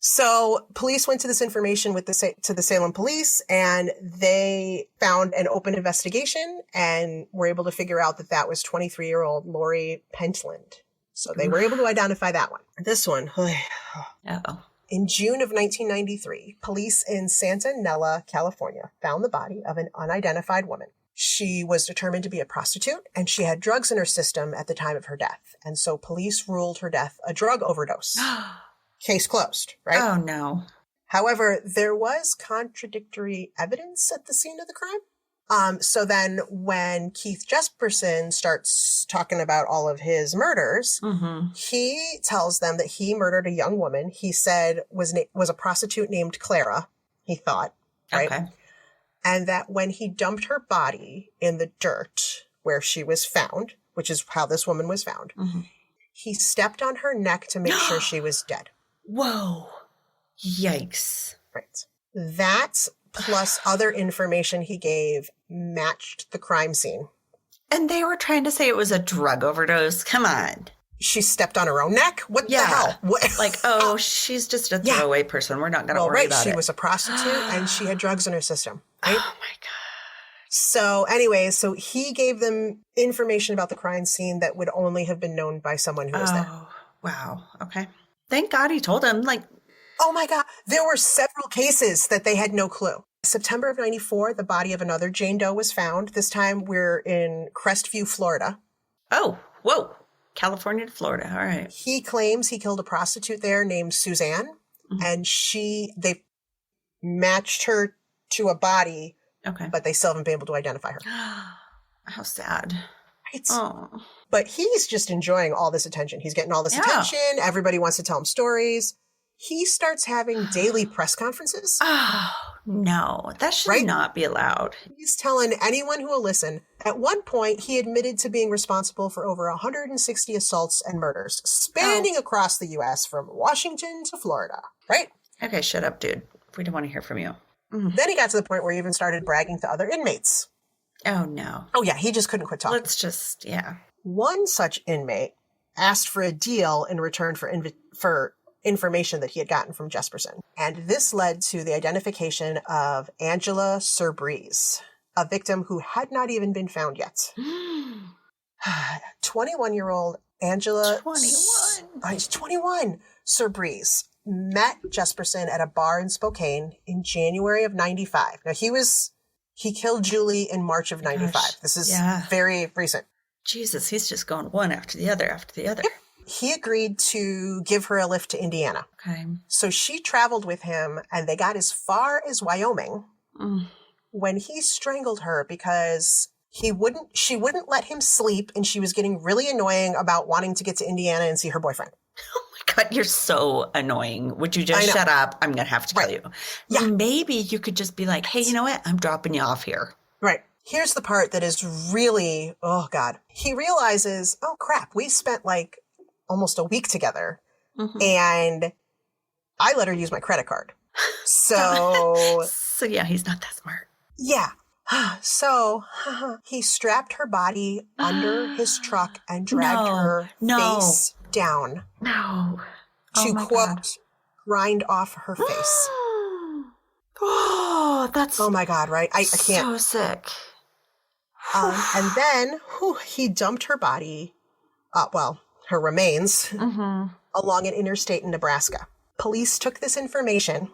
So police went to this information to the Salem police, and they found an open investigation and were able to figure out that was 23-year-old Lori Pentland. So they were able to identify that one. This one. Uh-oh. In June of 1993, police in Santa Nella, California, found the body of an unidentified woman. She was determined to be a prostitute, and she had drugs in her system at the time of her death. And so police ruled her death a drug overdose. Case closed, right? Oh, no. However, there was contradictory evidence at the scene of the crime. So then when Keith Jesperson starts talking about all of his murders, he tells them that he murdered a young woman he said was a prostitute named Clara, he thought, right? Okay. And that when he dumped her body in the dirt where she was found, which is how this woman was found, he stepped on her neck to make sure she was dead. Whoa. Yikes. Right. That plus other information he gave matched the crime scene. And they were trying to say it was a drug overdose. Come on. She stepped on her own neck? What the hell? What? Like, oh, she's just a throwaway person. We're not going to worry about it. She was a prostitute and she had drugs in her system. Right? Oh, my God. So anyways, so he gave them information about the crime scene that would only have been known by someone who was there. Wow. Okay. Thank God he told him. Like, oh my God. There were several cases that they had no clue. September of 94, the body of another Jane Doe was found. This time we're in Crestview, Florida. Oh, whoa. California to Florida. All right. He claims he killed a prostitute there named Suzanne, and they matched her to a body, but they still haven't been able to identify her. How sad. Right? Oh. But he's just enjoying all this attention. He's getting all this attention. Everybody wants to tell him stories. He starts having daily press conferences. Oh, no. That should not be allowed. He's telling anyone who will listen. At one point, he admitted to being responsible for over 160 assaults and murders, spanning across the U.S. from Washington to Florida. Right? Okay, shut up, dude. We don't want to hear from you. Then he got to the point where he even started bragging to other inmates. Oh, no. Oh, yeah. He just couldn't quit talking. Let's just, One such inmate asked for a deal in return for information that he had gotten from Jesperson. And this led to the identification of Angela Cerbrise, a victim who had not even been found yet. 21-year-old Angela... 21 Cerbrise met Jesperson at a bar in Spokane in January of 95. Now, he killed Julie in March of 95. This is very recent. Jesus, he's just going one after the other after the other. He agreed to give her a lift to Indiana. Okay. So she traveled with him, and they got as far as Wyoming when he strangled her because she wouldn't let him sleep, and she was getting really annoying about wanting to get to Indiana and see her boyfriend. Oh my God, you're so annoying. Would you just shut up? I'm going to have to kill you. Yeah. Maybe you could just be like, hey, you know what? I'm dropping you off here. Right. Here's the part that is really, oh God. He realizes, oh crap, we spent like almost a week together and I let her use my credit card. So yeah, he's not that smart. Yeah. So he strapped her body under his truck and dragged her face down. No. To quote, grind off her face. Oh, that's... Oh my God, right? I can't. So sick. And then he dumped her body, her remains, along an interstate in Nebraska. Police took this information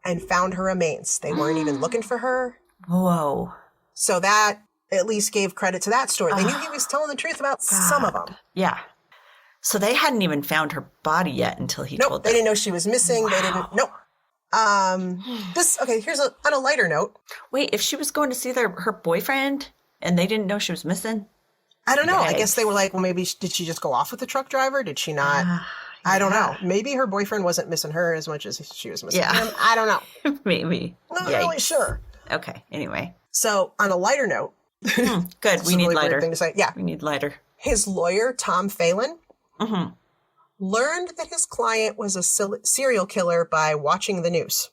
and found her remains. They weren't even looking for her. Whoa. So that at least gave credit to that story. They knew he was telling the truth about some of them. Yeah. So they hadn't even found her body yet until he told them. They didn't know she was missing. Wow. They didn't. Nope. Here's on a lighter note. Wait, if she was going to see her boyfriend and they didn't know she was missing? I don't know. I guess they were like, well, maybe did she just go off with the truck driver? Did she not? I don't know. Maybe her boyfriend wasn't missing her as much as she was missing him. I don't know. Maybe. Not really sure. Okay. Anyway. So on a lighter note. Good. We need really lighter. Thing to say. Yeah. We need lighter. His lawyer, Tom Phelan, learned that his client was a serial killer by watching the news.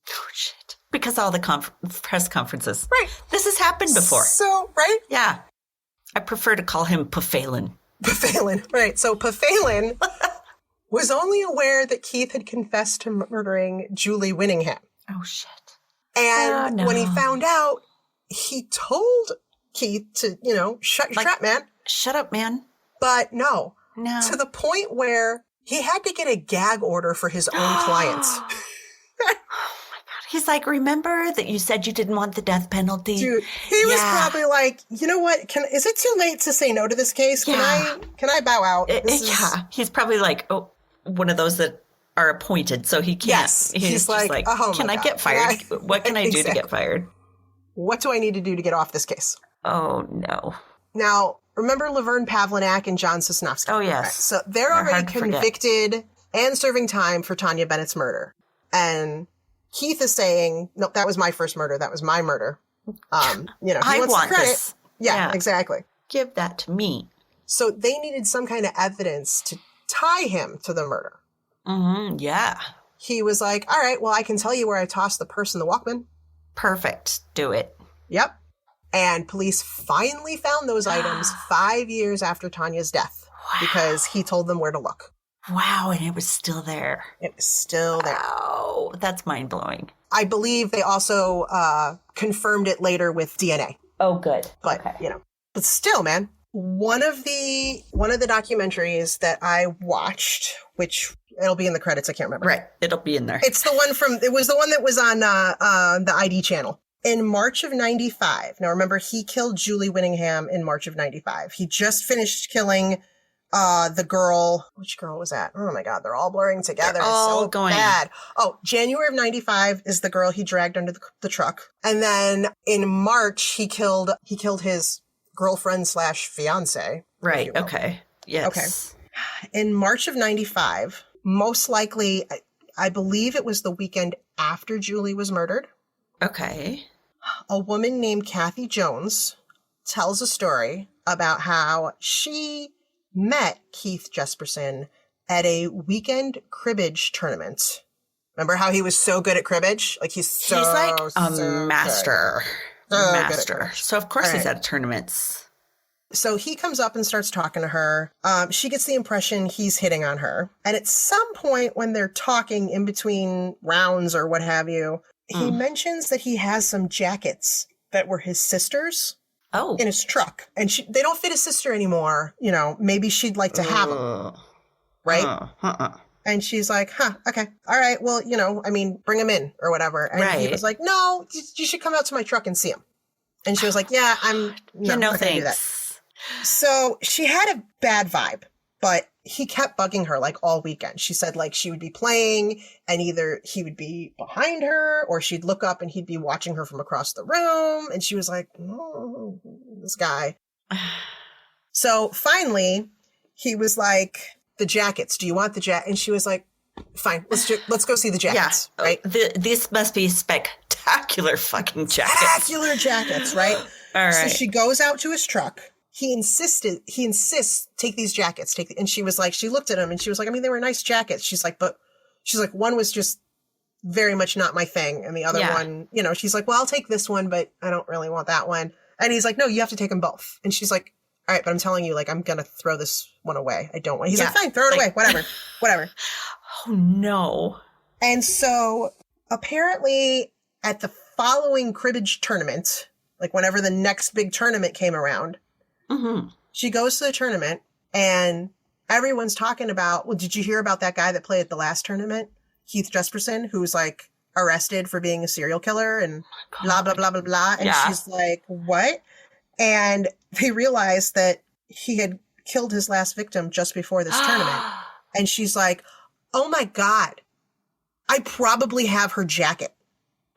Oh, shit. Because all the press conferences. Right. This has happened before. So, right? Yeah. I prefer to call him Phelan. Phelan. Right. So Phelan was only aware that Keith had confessed to murdering Julie Winningham. Oh, shit. And when he found out, he told Keith to, shut your trap, man. Shut up, man. But no. No. To the point where he had to get a gag order for his own clients. He's like, remember that you said you didn't want the death penalty? Dude, he was probably like, you know what? Is it too late to say no to this case? Can I bow out? He's probably like, one of those that are appointed, so he can't. Yes. He's just like, oh can I get fired? What can I do to get fired? What do I need to do to get off this case? Oh, no. Now, remember Laverne Pavlinac and John Sosnovsky? Oh, yes. Right. So they're already convicted and serving time for Tanya Bennett's murder. And Keith is saying, no, that was my first murder. That was my murder. He I wants want the credit. this. Yeah, exactly. Give that to me. So they needed some kind of evidence to tie him to the murder. Mm-hmm. Yeah. He was like, all right, well, I can tell you where I tossed the purse and the Walkman. Perfect. Do it. Yep. And police finally found those items 5 years after Tanya's death because he told them where to look. Wow, and it was still there. It was still there. Wow, that's mind-blowing. I believe they also confirmed it later with DNA. Oh, good. But, but still, man, one of the documentaries that I watched, which it'll be in the credits, I can't remember. Right, it'll be in there. It was the one that was on the ID channel. In March of 95. Now, remember, he killed Julie Winningham in March of 95. He just finished killing the girl. Which girl was that? Oh, my God. They're all blurring together. They're all going bad. Oh, January of 95 is the girl he dragged under the truck. And then in March, he killed his girlfriend / fiance. Right. Okay. Yes. Okay. In March of 95, most likely, I believe it was the weekend after Julie was murdered. Okay. A woman named Kathy Jones tells a story about how she met Keith Jesperson at a weekend cribbage tournament. Remember how he was so good at cribbage? Like he's like a master. Master. So of course he's at tournaments. So he comes up and starts talking to her. She gets the impression he's hitting on her. And at some point when they're talking in between rounds or what have you, he mentions that he has some jackets that were his sister's in his truck. And they don't fit his sister anymore. Maybe she'd like to have them. Right? And she's like, okay. All right. Well, bring him in or whatever. And he was like, no, you should come out to my truck and see him. And she was like, yeah, I'm not going to do that. So she had a bad vibe. But he kept bugging her like all weekend. She said like she would be playing and either he would be behind her or she'd look up and he'd be watching her from across the room. And she was like, oh, this guy. So finally he was like, the jackets, do you want the jacket? And she was like, fine, let's go see the jackets. Yeah. Right. This must be spectacular fucking jackets. Spectacular jackets, right? All right. So she goes out to his truck. He insists, take these jackets. And she was like, she looked at him and she was like, they were nice jackets. She's like, one was just very much not my thing. And the other one, she's like, well, I'll take this one, but I don't really want that one. And he's like, no, you have to take them both. And she's like, all right, but I'm telling you, like, I'm going to throw this one away. I don't want. He's like, fine, throw it away. Whatever. Oh, no. And so apparently at the following cribbage tournament, like whenever the next big tournament came around, she goes to the tournament and everyone's talking about, well, did you hear about that guy that played at the last tournament? Keith Jesperson, who was like arrested for being a serial killer and blah, blah, blah, blah, blah. And she's like, what? And they realized that he had killed his last victim just before this tournament. And she's like, oh my God, I probably have her jacket.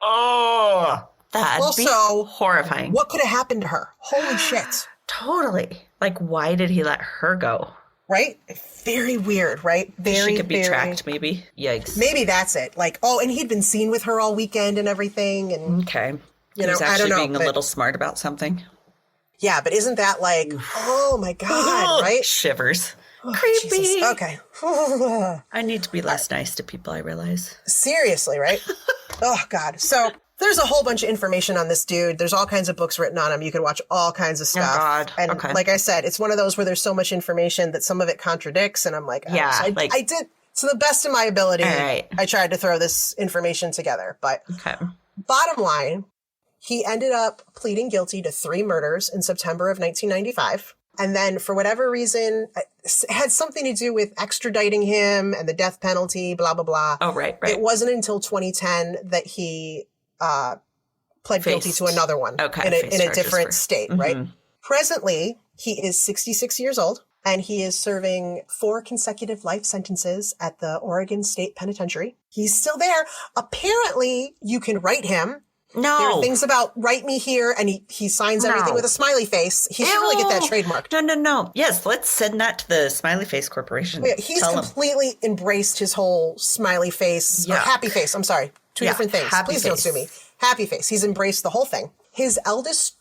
Oh, that'd be horrifying. What could have happened to her? Holy shit. Totally. Like, why did he let her go? Right? Very weird, right? She could be tracked, maybe. Yikes. Maybe that's it. Like, and he'd been seen with her all weekend and everything. And okay. You know, I don't know. Being a little smart about something. Yeah, but isn't that like, oh my God, right? Shivers. Oh, creepy. Jesus. Okay. I need to be less nice to people, I realize. Seriously, right? Oh, God. So there's a whole bunch of information on this dude. There's all kinds of books written on him. You can watch all kinds of stuff. Oh, God. And like I said, it's one of those where there's so much information that some of it contradicts. And I'm like, oh. Yeah, So I did, to the best of my ability, right. I tried to throw this information together. But bottom line, he ended up pleading guilty to 3 murders in September of 1995. And then for whatever reason, it had something to do with extraditing him and the death penalty, blah, blah, blah. Oh, right. It wasn't until 2010 that he pled guilty to another one in a different state, right? Presently, he is 66 years old, and he is serving 4 consecutive life sentences at the Oregon State Penitentiary. He's still there. Apparently, you can write him. No. There are things about write me here, and he signs everything with a smiley face. He should really get that trademarked. No. Yes, let's send that to the Smiley Face Corporation. Yeah, he's completely embraced his whole smiley face, or happy face. I'm sorry. 2 different things. Please don't sue me. Happy face. He's embraced the whole thing. His eldest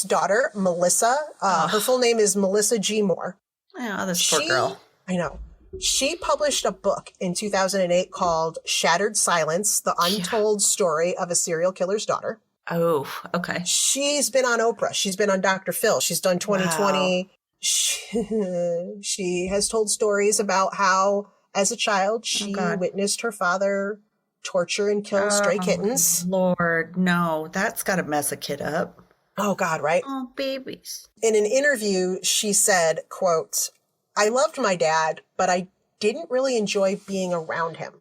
daughter, Melissa, her full name is Melissa G. Moore. Oh, this poor girl. I know. She published a book in 2008 called Shattered Silence, The Untold Story of a Serial Killer's Daughter. Oh, okay. She's been on Oprah. She's been on Dr. Phil. She's done 2020. Wow. She has told stories about how, as a child, she witnessed her father torture and kill stray kittens. Lord, no. That's got to mess a kid up. Oh, God, right? Oh, babies. In an interview, she said, quote, I loved my dad, but I didn't really enjoy being around him.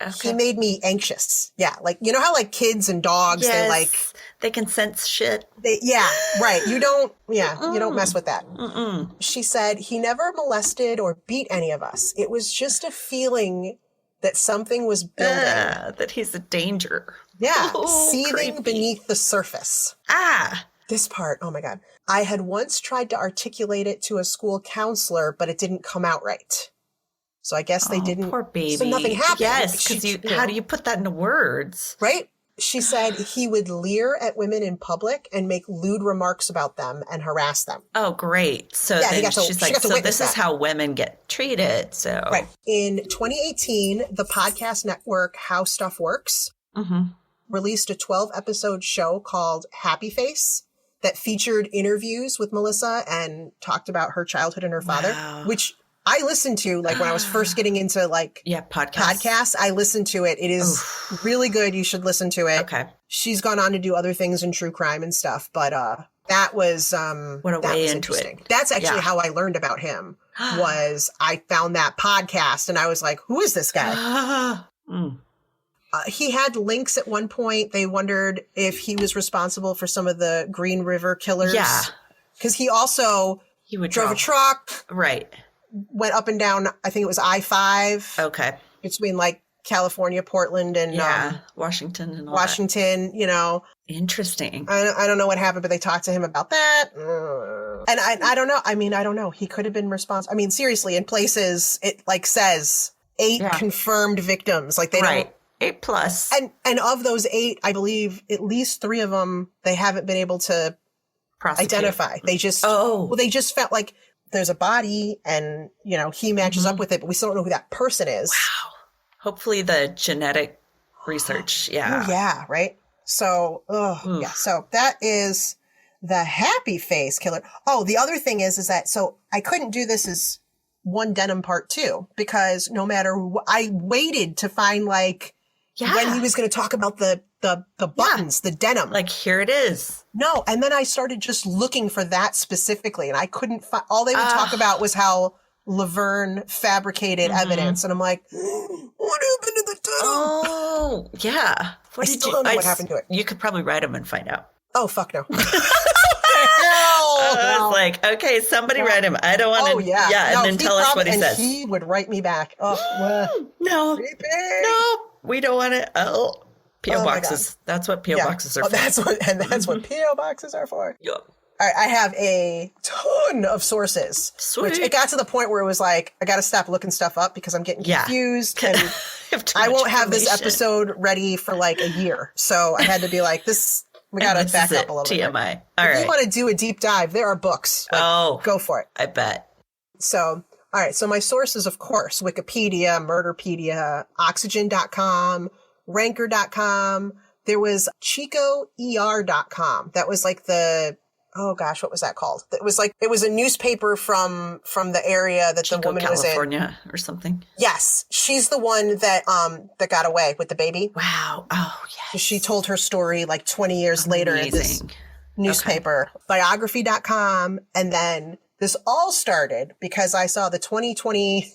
Okay. He made me anxious. Yeah. Like, you know how like kids and dogs, they can sense shit. Right. You don't mess with that. Mm-mm. She said, he never molested or beat any of us. It was just a feeling that something was building. That he's a danger. Yeah. Seething beneath the surface. This part, oh my God. I had once tried to articulate it to a school counselor, but it didn't come out right. So I guess they didn't. Poor baby. So nothing happened. Yes, because how do you put that into words? Right? She said he would leer at women in public and make lewd remarks about them and harass them. Oh, great. So then she's like, so this is how women get treated. So right. In 2018, the podcast network How Stuff Works released a 12-episode show called Happy Face that featured interviews with Melissa and talked about her childhood and her father, which I listened to like when I was first getting into like podcasts. I listened to it. It is really good. You should listen to it. Okay. She's gone on to do other things in true crime and stuff, but that was what a way into it. That's actually how I learned about him. Was I found that podcast and I was like, who is this guy? He had links at one point. They wondered if he was responsible for some of the Green River killers. Yeah. Because he drove a truck. Right. Went up and down, I think it was I-5. Okay. Between like California, Portland, and Washington and all Washington, you know. Interesting. I don't know what happened, but they talked to him about that. And I don't know. I mean, I don't know. He could have been responsible. I mean, seriously, in places, it like says 8 confirmed victims. Like they don't. 8+. And of those 8, I believe at least 3 of them, they haven't been able to identify. They just, they just felt like there's a body and, you know, he matches up with it, but we still don't know who that person is. Wow. Hopefully the genetic research. Yeah. Oh, yeah. Right. So, So that is the Happy Face Killer. Oh, the other thing is that, so I couldn't do this as one denim part 2 because no matter I waited to find like, when he was going to talk about the buttons, the denim. Like, here it is. No. And then I started just looking for that specifically. And I couldn't find, all they would talk about was how Laverne fabricated evidence. And I'm like, what happened to the denim? Oh, yeah. I still don't know what happened to it. You could probably write them and find out. Oh, fuck no. I was like, okay, somebody write him. I don't want to. And then tell us what he says. He would write me back. Oh, no. Creepy. No. We don't want it. Oh, P.O. boxes. That's what P.O. boxes are for. That's what P.O. boxes are for. Yep. All right, I have a ton of sources. Sweet. Which it got to the point where it was like, I got to stop looking stuff up because I'm getting confused. And I won't have this episode ready for like a year. So I had to be like, we got to back up a little bit. TMI. All right. If you want to do a deep dive, there are books. Go for it. I bet. So, all right. So my sources, of course, Wikipedia, Murderpedia, Oxygen.com, Ranker.com. There was ChicoER.com. That was like oh gosh, what was that called? It was a newspaper from the area that Chico, the woman was in. California or something. Yes. She's the one that got away with the baby. Wow. Oh, yes. She told her story like 20 years later in this newspaper. Okay. Biography.com. And then this all started because I saw the 2020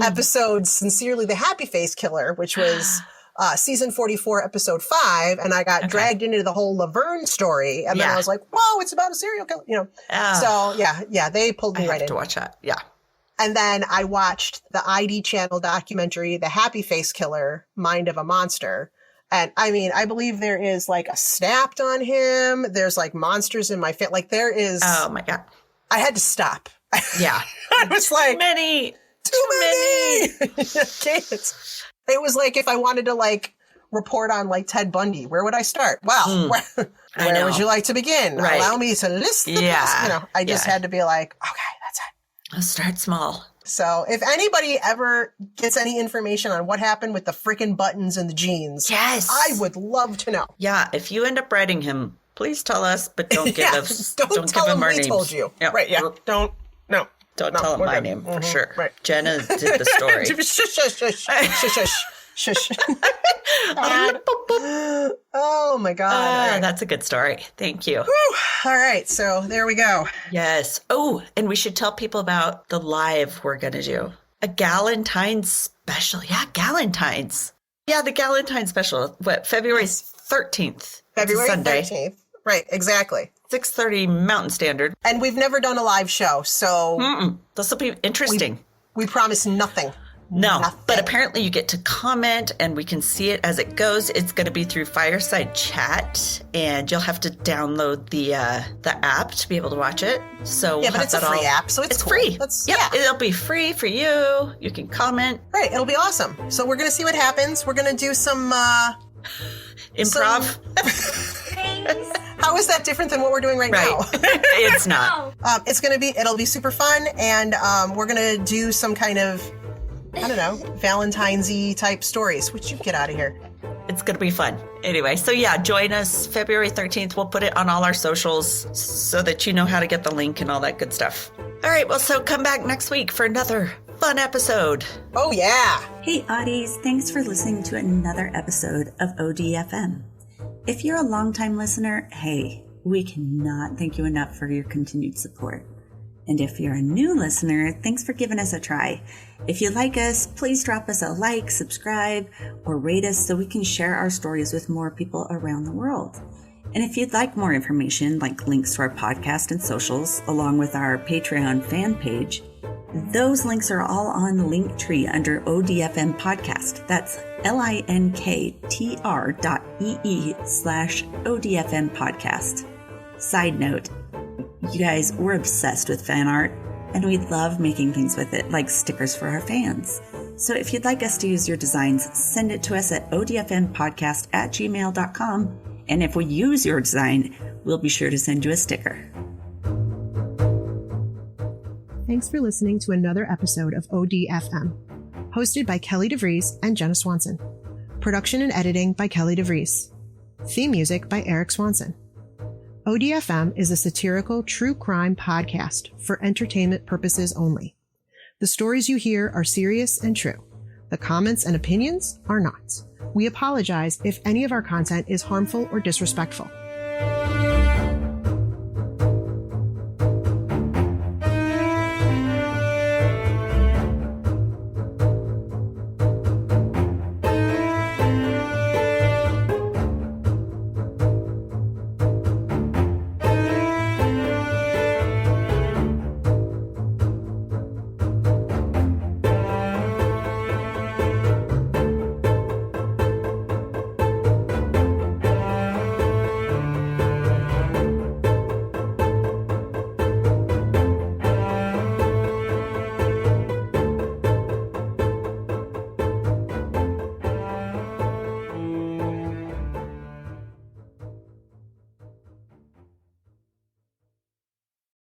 episode, Sincerely the Happy Face Killer, which was season 44, episode 5. And I got dragged into the whole Laverne story. And then I was like, whoa, it's about a serial killer, So yeah, they pulled me right in. I have to watch that. Yeah. And then I watched the ID channel documentary, The Happy Face Killer, Mind of a Monster. And I mean, I believe there is like a snapped on him. There's like monsters in my family. Like there is. Oh my God. I had to stop. Yeah. I was like. Too many. It was like if I wanted to like report on like Ted Bundy, where would I start? Well, where would you like to begin? Right. Allow me to list the I just had to be like, okay, that's it. I'll start small. So if anybody ever gets any information on what happened with the freaking buttons and the jeans, I would love to know. Yeah, if you end up writing him, please tell us, but don't give us. Don't give him our names. Told you. Yeah. Right? Yeah. Don't tell him my name for sure. Right. Jenna did the story. Shush. Oh my God. Right. That's a good story. Thank you. Whew. All right. So there we go. Yes. Oh, and we should tell people about the live we're going to do. A Galentine's special. Yeah, Galentine's. Yeah, the Galentine's special. What, February 13th? February Sunday. 13th. Right, exactly. 6:30 Mountain Standard. And we've never done a live show, so... This will be interesting. We promise nothing. No, but apparently you get to comment and we can see it as it goes. It's going to be through Fireside Chat and you'll have to download the app to be able to watch it. So yeah, but it's a free app, so it's cool. Free. It'll be free for you. You can comment. Right, it'll be awesome. So we're going to see what happens. We're going to do some... improv. How is that different than what we're doing right now? It's not. It'll be super fun and we're going to do some kind of... I don't know, Valentine's-y type stories, which you get out of here. It's going to be fun. Anyway, so yeah, join us February 13th. We'll put it on all our socials so that you know how to get the link and all that good stuff. All right, well, so come back next week for another fun episode. Oh, yeah. Hey, Oddies. Thanks for listening to another episode of ODFM. If you're a longtime listener, hey, we cannot thank you enough for your continued support. And if you're a new listener, thanks for giving us a try. If you like us, please drop us a like, subscribe, or rate us so we can share our stories with more people around the world. And if you'd like more information, like links to our podcast and socials, along with our Patreon fan page, those links are all on Linktree under ODFM Podcast. That's linktr.ee/ODFM Podcast. Side note, you guys, we're obsessed with fan art, and we love making things with it, like stickers for our fans. So if you'd like us to use your designs, send it to us at odfmpodcast@gmail.com, and if we use your design, we'll be sure to send you a sticker. Thanks for listening to another episode of ODFM, hosted by Kelly DeVries and Jenna Swanson. Production and editing by Kelly DeVries. Theme music by Eric Swanson. ODFM is a satirical true crime podcast for entertainment purposes only. The stories you hear are serious and true. The comments and opinions are not. We apologize if any of our content is harmful or disrespectful.